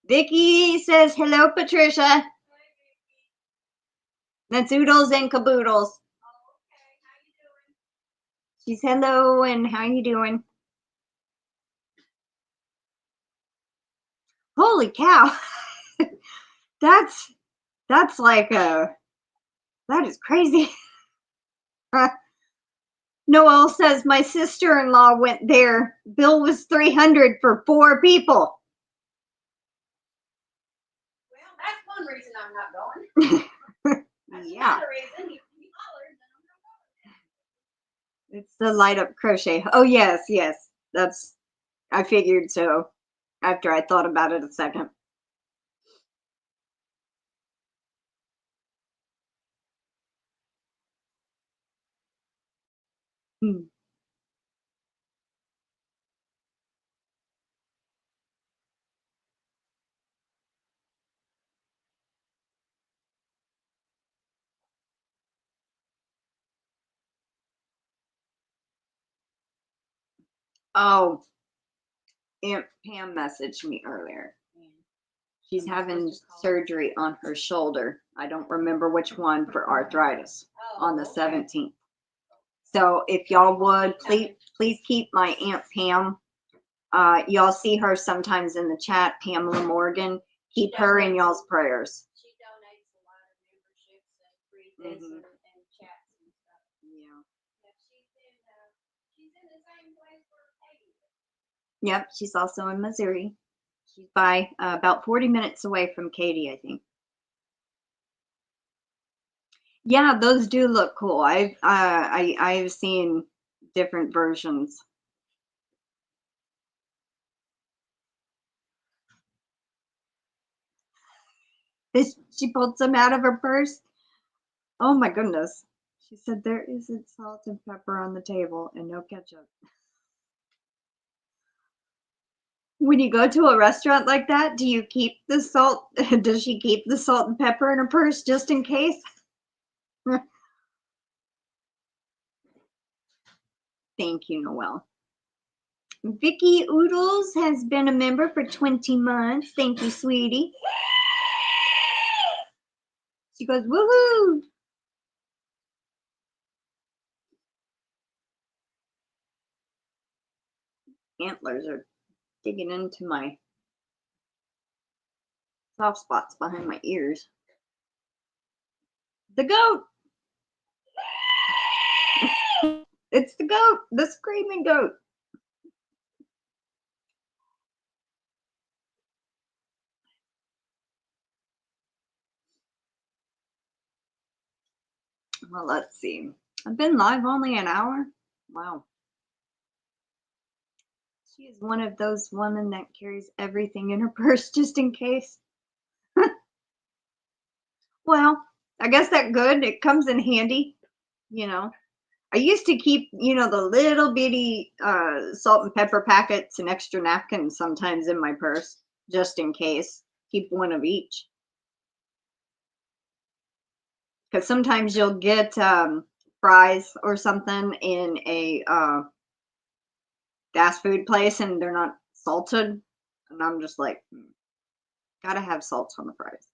Vicky says, hello, Patricia. That's Oodles and Caboodles. Oh, okay. How you doing? She's hello, and how you doing? Holy cow. That's like that is crazy. Noel says my sister-in-law went there. Bill was $300 for 4 people. Well, that's one reason I'm not going. That's Yeah. another reason he hollered, then I'm not going. It's the light up crochet. Oh yes, yes. That's I figured so after I thought about it a second. Hmm. Oh, Aunt Pam messaged me earlier. She's having surgery on her shoulder. I don't remember which one for arthritis on the 17th. So if y'all would, please keep my Aunt Pam. Y'all see her sometimes in the chat, Pamela Morgan. Keep her in y'all's prayers. She donates a lot of memberships and free things and chats and stuff. Yeah. Yeah, she's in the same place where Katie is. Yep, she's also in Missouri. She's by about 40 minutes away from Katie, I think. Yeah, those do look cool. I've seen different versions. She pulled some out of her purse. Oh my goodness. She said there isn't salt and pepper on the table and no ketchup. When you go to a restaurant like that, do you keep the salt? Does she keep the salt and pepper in her purse just in case? Thank you, Noelle. Vicky Oodles has been a member for 20 months. Thank you, sweetie. She goes, woohoo! Antlers are digging into my soft spots behind my ears. The goat! It's the goat, the screaming goat. Well, let's see. I've been live only an hour. Wow. She is one of those women that carries everything in her purse just in case. Well, I guess that's good. It comes in handy, you know. I used to keep, you know, the little bitty salt and pepper packets and extra napkins sometimes in my purse, just in case. Keep one of each. Because sometimes you'll get fries or something in a fast food place and they're not salted. And I'm just like, gotta have salt on the fries.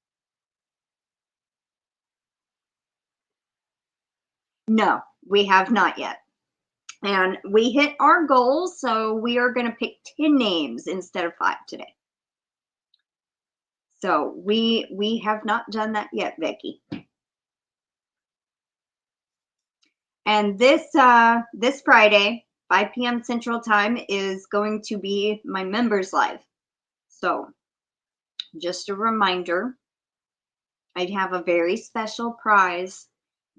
No, we have not yet. And we hit our goal, so we are going to pick 10 names instead of 5 today. So we have not done that yet, Vicky. And this Friday, 5 p.m. Central Time, is going to be my members live. So just a reminder, I have a very special prize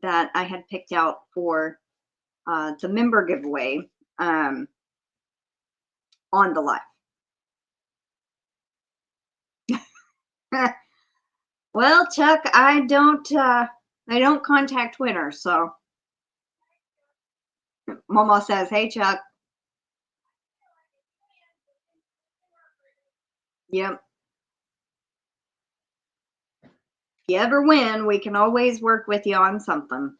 that I had picked out for the member giveaway on the live. Well, Chuck, I don't contact winners, so Mama says, "Hey, Chuck." Yep. If you ever win, we can always work with you on something.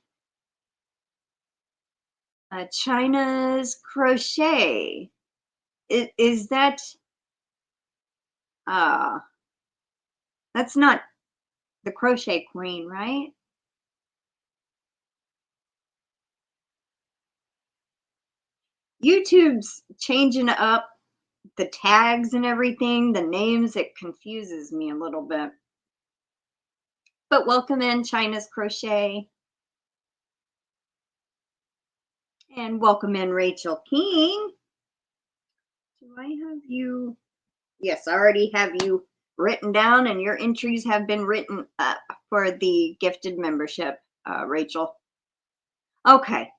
China's Crochet. Is that? That's not the Crochet Queen, right? YouTube's changing up the tags and everything, the names. It confuses me a little bit. But welcome in, China's Crochet. And welcome in, Rachel King. Do I have you? Yes, I already have you written down, and your entries have been written up for the gifted membership, Rachel. Okay.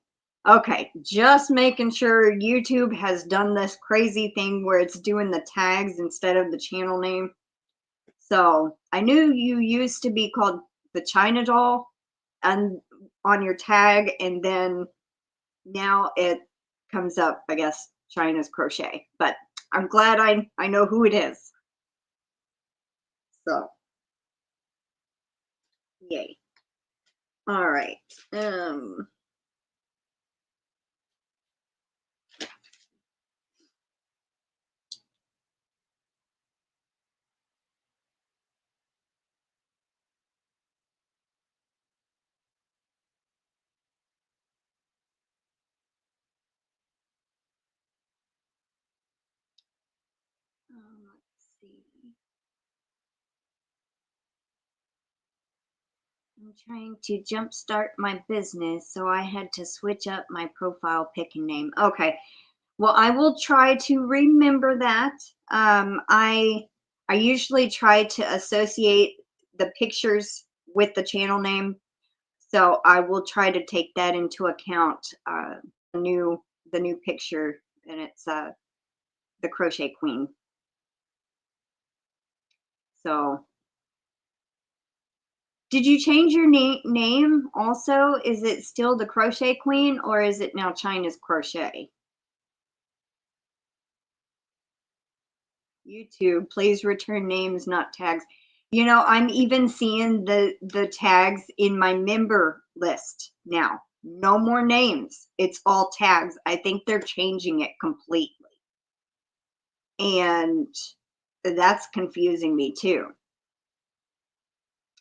Okay, just making sure. YouTube has done this crazy thing where it's doing the tags instead of the channel name. So I knew you used to be called the China Doll and on your tag, and then now it comes up, I guess, China's Crochet. But I'm glad I know who it is. So, yay. All right. Let's see. I'm trying to jumpstart my business, so I had to switch up my profile pick and name. Okay. Well, I will try to remember that. I usually try to associate the pictures with the channel name, so I will try to take that into account. The new picture, and it's the Crochet Queen. So, did you change your name also? Is it still the Crochet Queen, or is it now China's Crochet? YouTube, please return names, not tags. You know, I'm even seeing the tags in my member list now. No more names. It's all tags. I think they're changing it completely. And that's confusing me too.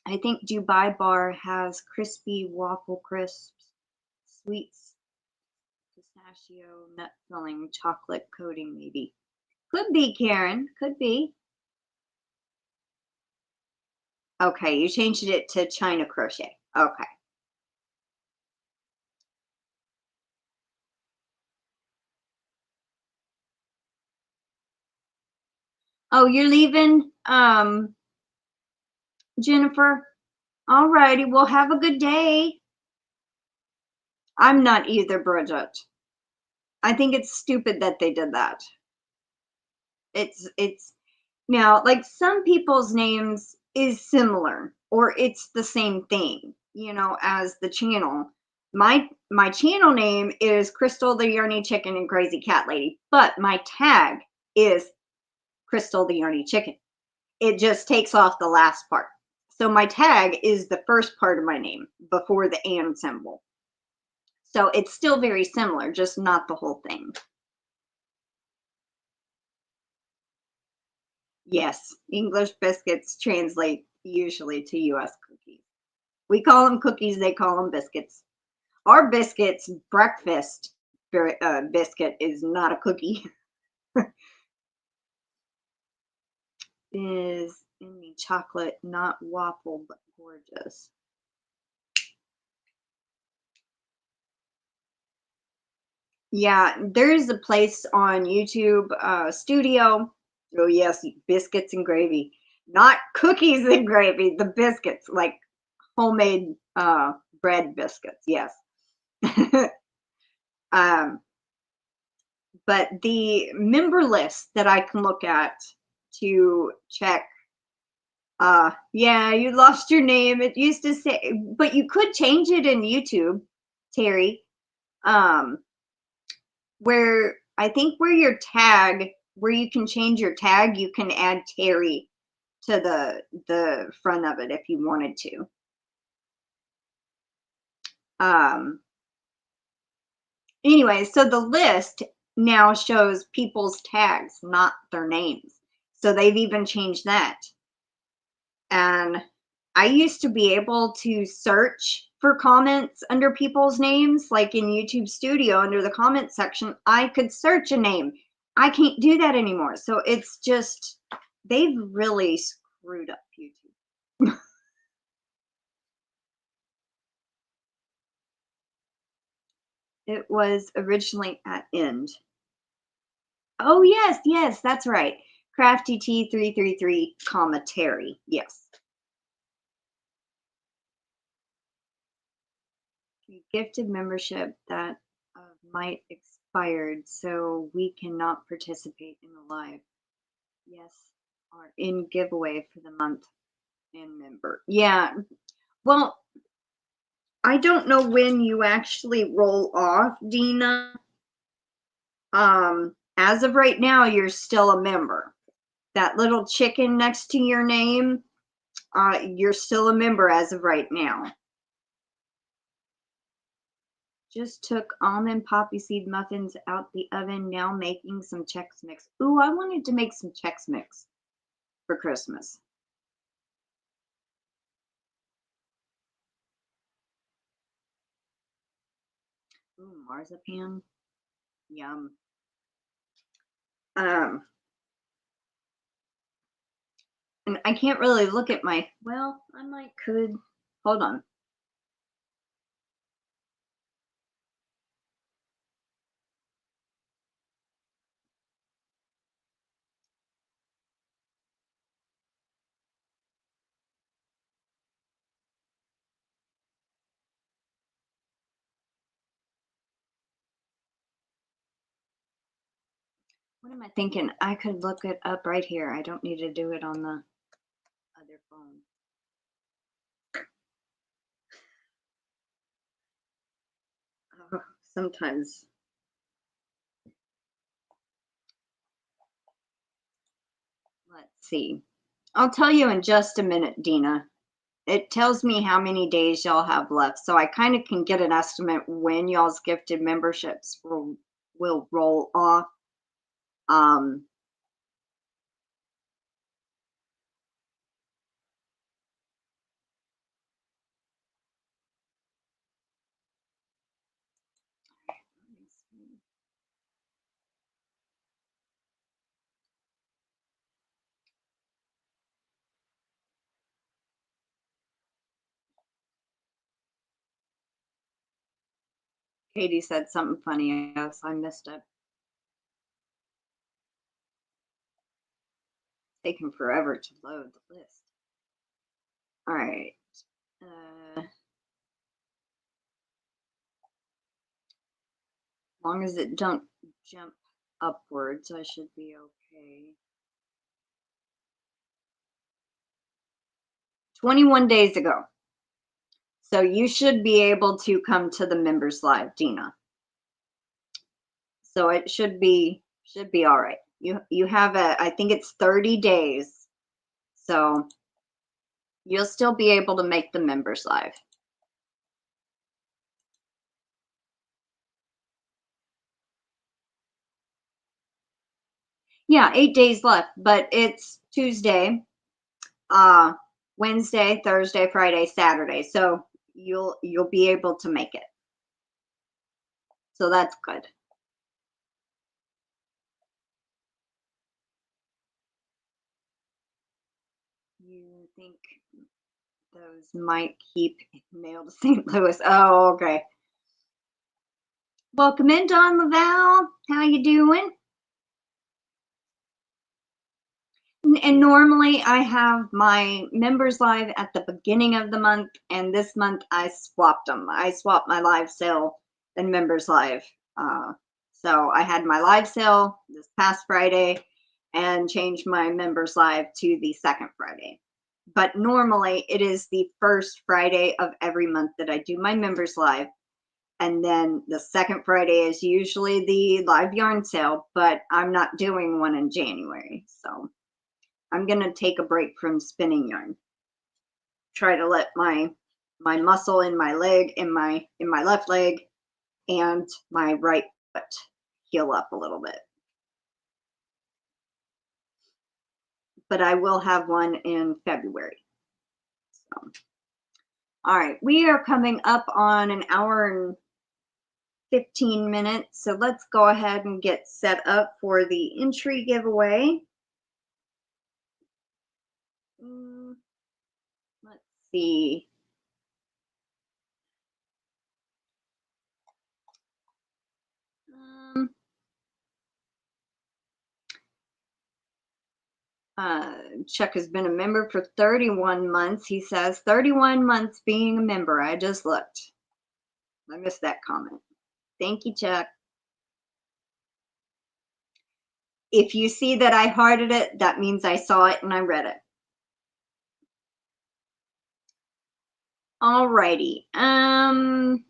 I think Dubai Bar has crispy waffle crisps, sweets, pistachio, nut filling, chocolate coating, maybe. Could be, Karen. Could be. Okay, you changed it to China Crochet. Okay. Oh, you're leaving, Jennifer? All righty. Well, have a good day. I'm not either, Bridget. I think it's stupid that they did that. It's now, like, some people's names is similar or it's the same thing, you know, as the channel. My channel name is Crystal the Yarny Chicken and Crazy Cat Lady, but my tag is Crystal the Yarny Chicken. It just takes off the last part. So my tag is the first part of my name before the and symbol. So it's still very similar, just not the whole thing. Yes, English biscuits translate usually to US cookies. We call them cookies, they call them biscuits. Our biscuits, breakfast biscuit is not a cookie. Is in the chocolate, not waffle, but gorgeous. Yeah, there's a place on YouTube, Studio. Oh yes, biscuits and gravy, not cookies and gravy. The biscuits, like homemade bread biscuits. Yes. um, but the member list that I can look at to check. Yeah, you lost your name. It used to say, but you could change it in YouTube, Terry. Um, where I think where your tag, where you can change your tag, you can add Terry to the front of it if you wanted to. Anyway, so the list now shows people's tags, not their names. So they've even changed that. And I used to be able to search for comments under people's names, like in YouTube Studio under the comments section. I could search a name. I can't do that anymore. So it's just, they've really screwed up YouTube. It was originally at end. Oh, yes, yes, that's right. Crafty T333, comma, Terry. Yes. We gifted membership that might expired, so we cannot participate in the live. Yes, or in giveaway for the month and member. Yeah, well, I don't know when you actually roll off, Dina. As of right now, you're still a member. That little chicken next to your name, you're still a member as of right now. Just took almond poppy seed muffins out the oven. Now making some Chex Mix. Ooh, I wanted to make some Chex Mix for Christmas. Ooh, marzipan. Yum. And I can't really look at my, well, I might could. Hold on. What am I thinking? I could look it up right here. I don't need to do it on the other phone. Oh, sometimes. see. I'll tell you in just a minute, Dina. It tells me how many days y'all have left, so I kind of can get an estimate when y'all's gifted memberships will roll off. Katie said something funny. Yes, I missed it. Taking forever to load the list. All right. As long as it don't jump upwards, I should be okay. 21 days ago. So you should be able to come to the members live, Dina. So it should be all right. You have I think it's 30 days. So you'll still be able to make the members live. Yeah, 8 days left, but it's Tuesday, Wednesday, Thursday, Friday, Saturday. So you'll be able to make it. So that's good. You think those might keep mail to St. Louis? Oh, okay. Welcome in, Don Laval. How you doing? And normally I have my members live at the beginning of the month, and this month I swapped them. I swapped my live sale and members live. So I had my live sale this past Friday and changed my members live to the second Friday. But normally it is the first Friday of every month that I do my members live. And then the second Friday is usually the live yarn sale, but I'm not doing one in January. So I'm going to take a break from spinning yarn. Try to let my muscle in my leg, in my left leg, and my right foot heal up a little bit. But I will have one in February. So, all right, we are coming up on an hour and 15 minutes. So let's go ahead and get set up for the entry giveaway. Let's see. Chuck has been a member for 31 months. He says 31 months being a member. I just looked. I missed that comment. Thank you, Chuck. If you see that I hearted it, that means I saw it and I read it. Alrighty. I'm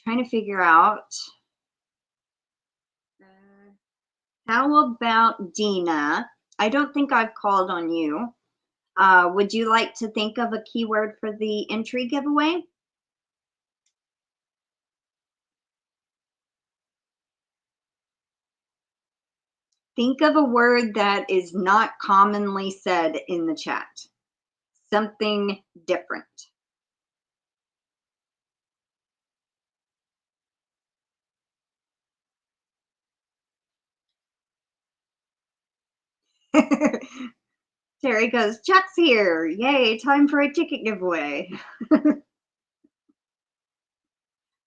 trying to figure out. How about Dina? I don't think I've called on you. Would you like to think of a keyword for the entry giveaway? Think of a word that is not commonly said in the chat. Something different. Terry goes, Chuck's here. Yay, time for a ticket giveaway.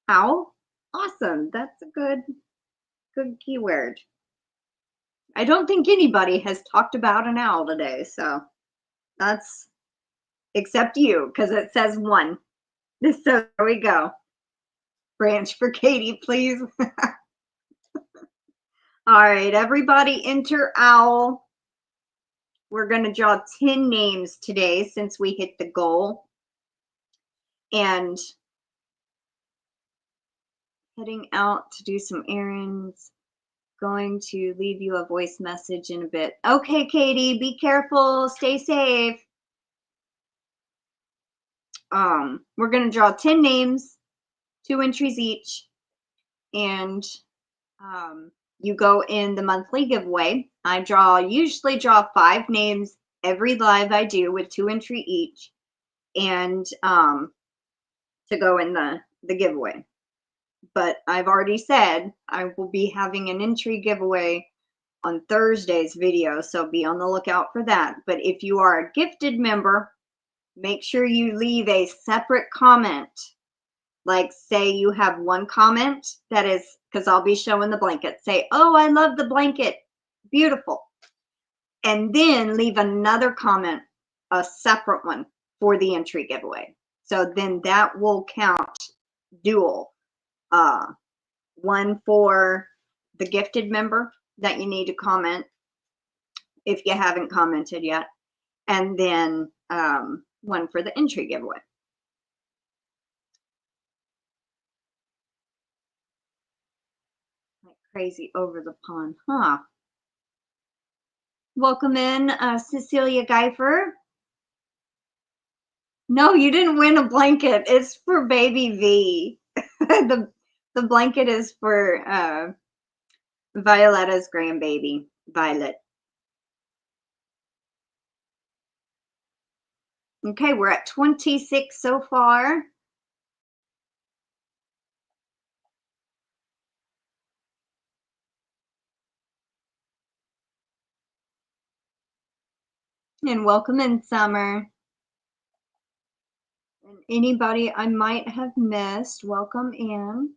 Owl? Awesome. That's a good keyword. I don't think anybody has talked about an owl today, so that's except you, because it says one. So there we go. Branch for Katie, please. All right, everybody enter owl. We're going to draw 10 names today since we hit the goal. And heading out to do some errands. going to leave you a voice message in a bit. Okay, Katie, be careful. Stay safe. We're going to draw 10 names, 2 entries each, and you go in the monthly giveaway. I usually draw 5 names every live I do with 2 entry each, and to go in the giveaway. But I've already said I will be having an entry giveaway on Thursday's video, so be on the lookout for that. But if you are a gifted member, make sure you leave a separate comment. Like, say you have one comment that is, because I'll be showing the blanket. Say, oh, I love the blanket. Beautiful. And then leave another comment, a separate one for the entry giveaway. So then that will count dual. One for the gifted member that you need to comment if you haven't commented yet. And then one for the entry giveaway. Like crazy over the pond, huh? Welcome in, Cecilia Geifer. No, you didn't win a blanket. It's for baby V. The blanket is for Violetta's grandbaby, Violet. Okay, we're at 26 so far. And welcome in, Summer. And anybody I might have missed, welcome in.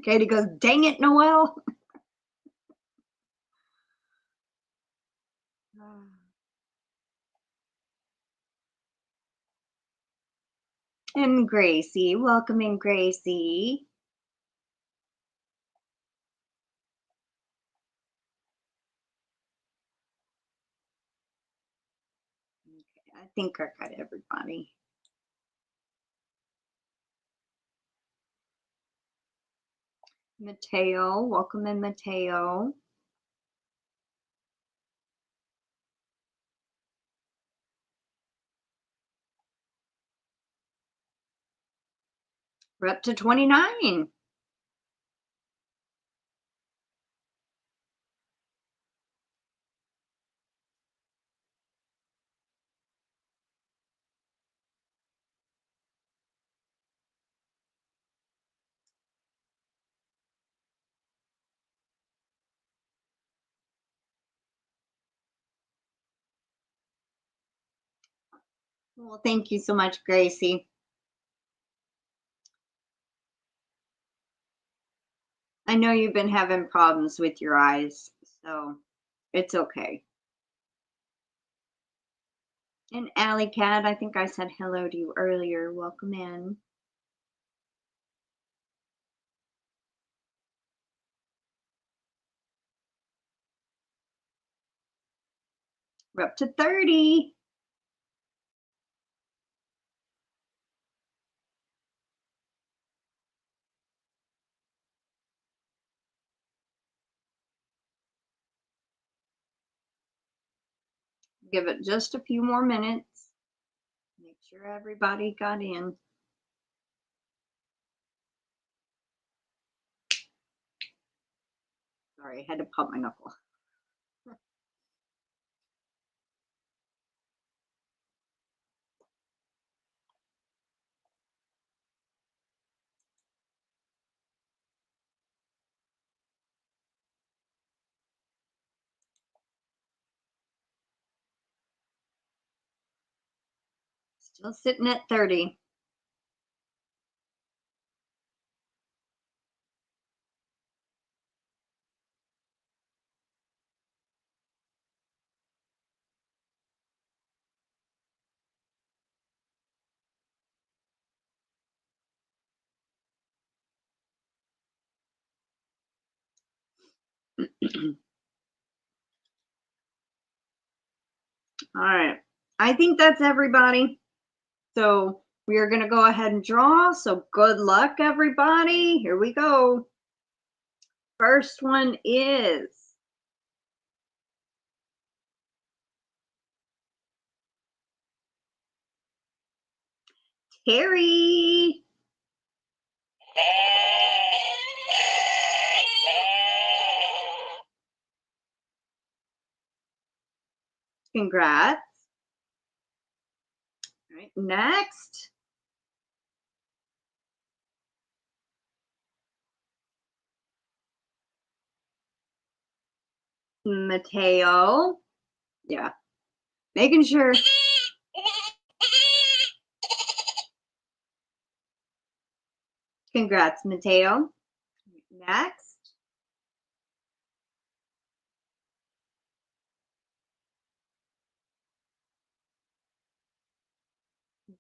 Katie goes, dang it, Noelle. And Gracie, welcome in, Gracie. Okay, I think I got everybody. Mateo, welcome in, Mateo. We're up to 29. Well, thank you so much, Gracie. I know you've been having problems with your eyes, so it's okay. And Alley Cat, I think I said hello to you earlier. Welcome in. We're up to 30. Give it just a few more minutes. Make sure everybody got in. Sorry, I had to pump my knuckle. Still sitting at 30. All right. I think that's everybody. So We are going to go ahead and draw. So good luck, everybody. Here we go. First one is Terry. Congrats. All right, next. Mateo. Yeah. Making sure. Congrats, Mateo. Next.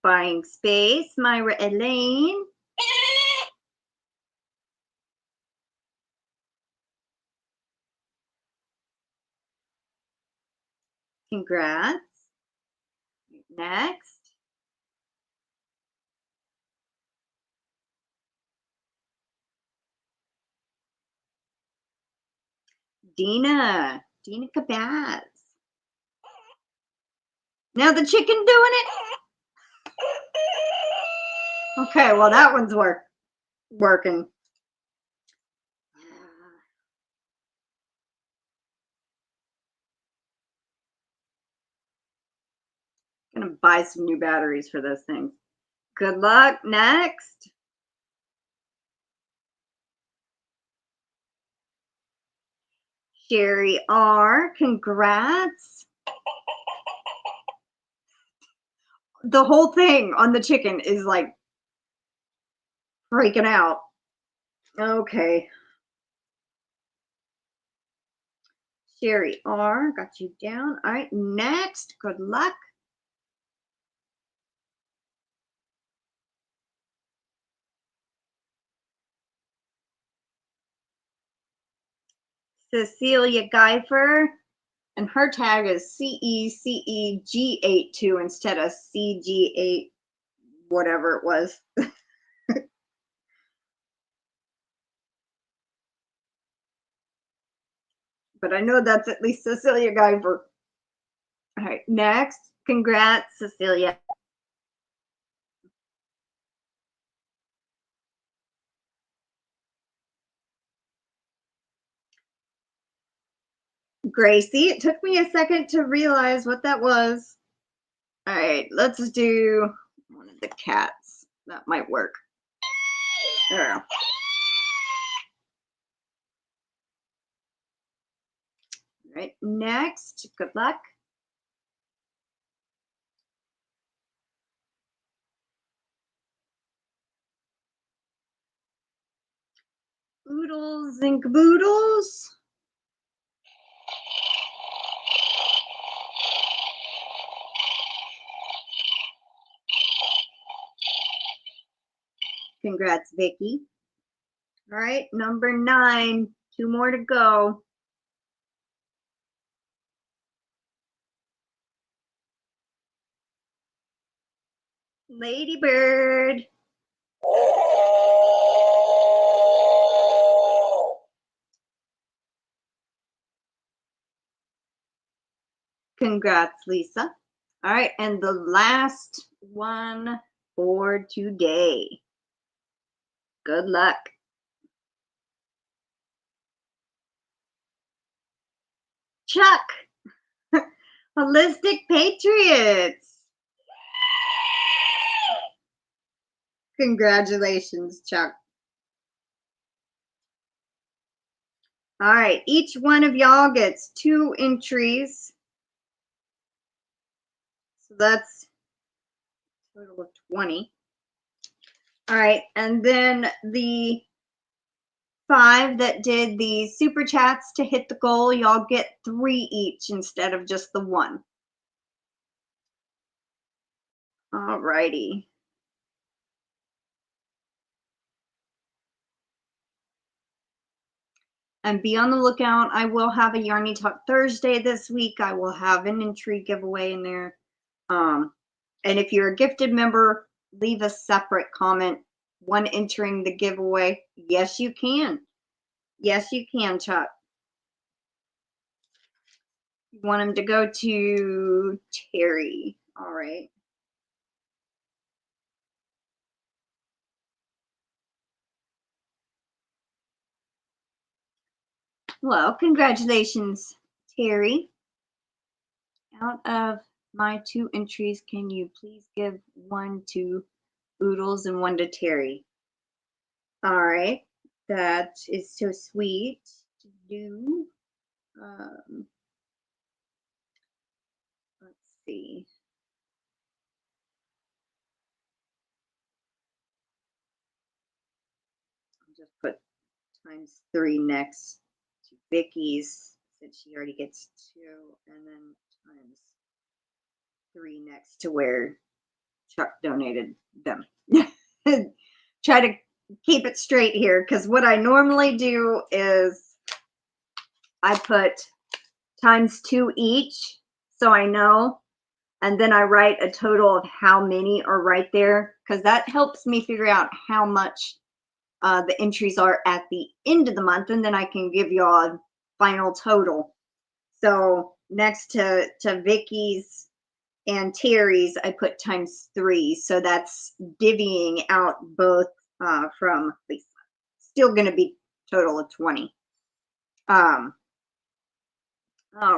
Buying space, MyraElane. Congrats. Next. Dina Kabaz. Now the chicken doing it? Okay, well that one's working. Gonna buy some new batteries for those things. Good luck. Next. Sherry R. Congrats. The whole thing on the chicken is like freaking out. Okay. Sherry R. Got you down. All right. Next. Good luck. Cecilia Geifer. And her tag is CECEG82 instead of CG8, whatever it was. But I know that's at least Cecilia Geifer. All right, next. Congrats, Cecilia. Gracie, it took me a second to realize what that was. All right, let's do one of the cats. That might work. There we go. All right, next. Good luck. Oodles&Caboodles. Congrats, Vicky. All right, number 9. 2 more to go. Ladybird. Congrats, Lisa. All right, and the last one for today. Good luck. Chuck. Holistic Patriots. Congratulations, Chuck. All right, each one of y'all gets 2 entries. So that's a total of 20. All right, and then the 5 that did the super chats to hit the goal, y'all get 3 each instead of just the 1. All righty. And be on the lookout. I will have a Yarny Talk Thursday this week. I will have an entry giveaway in there. And if you're a gifted member, leave a separate comment, one entering the giveaway. Yes, you can. Yes, you can, Chuck. You want him to go to Terry. All right. Well, congratulations, Terry. Out of my 2 entries, can you please give one to Oodles and one to Terry? All right. That is so sweet to do. Let's see. I'll just put ×3 next to Vicky's since she already gets 2, and then ×3 next to where Chuck donated them. Try to keep it straight here, because what I normally do is I put ×2 each, so I know, and then I write a total of how many are right there, because that helps me figure out how much the entries are at the end of the month, and then I can give you all a final total. So next to Vicky's and Terry's, I put ×3, so that's divvying out both from Lisa. Still going to be total of 20. All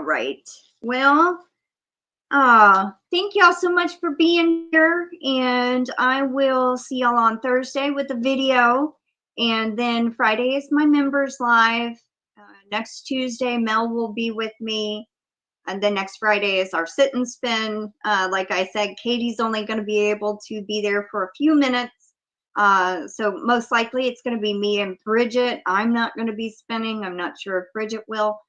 right. Well, thank y'all so much for being here, and I will see y'all on Thursday with the video, and then Friday is my members live. Next Tuesday, Mel will be with me. And then next Friday is our sit and spin. Like I said, Katie's only going to be able to be there for a few minutes. So most likely it's going to be me and Bridget. I'm not going to be spinning. I'm not sure if Bridget will.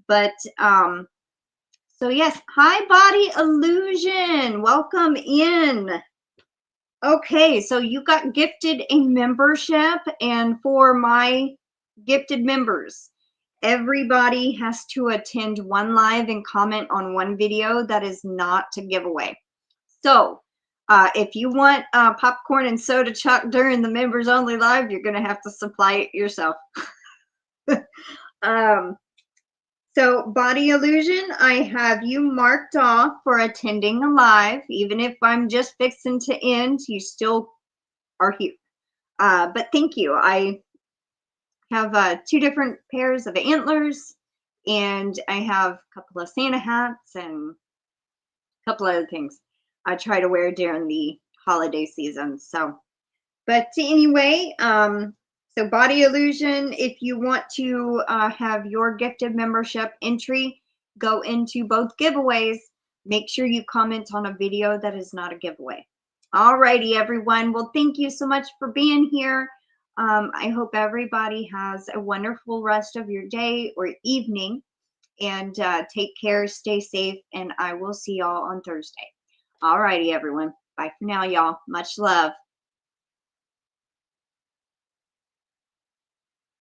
But so yes, hi Body Illusion. Welcome in. Okay, so you got gifted a membership, and for my gifted members, everybody has to attend one live and comment on one video that is not to give away. So if you want popcorn and soda chuck during the members only live, you're going to have to supply it yourself. So Body Illusion, I have you marked off for attending a live. Even if I'm just fixing to end, you still are here. But thank you. I have 2 different pairs of antlers, and I have a couple of Santa hats and a couple other things I try to wear during the holiday season. So, but anyway, so Body Illusion, if you want to have your gifted membership entry go into both giveaways, make sure you comment on a video that is not a giveaway. Alrighty, everyone. Well, thank you so much for being here. I hope everybody has a wonderful rest of your day or evening, and take care, stay safe, and I will see y'all on Thursday. Alrighty, everyone. Bye for now, y'all. Much love.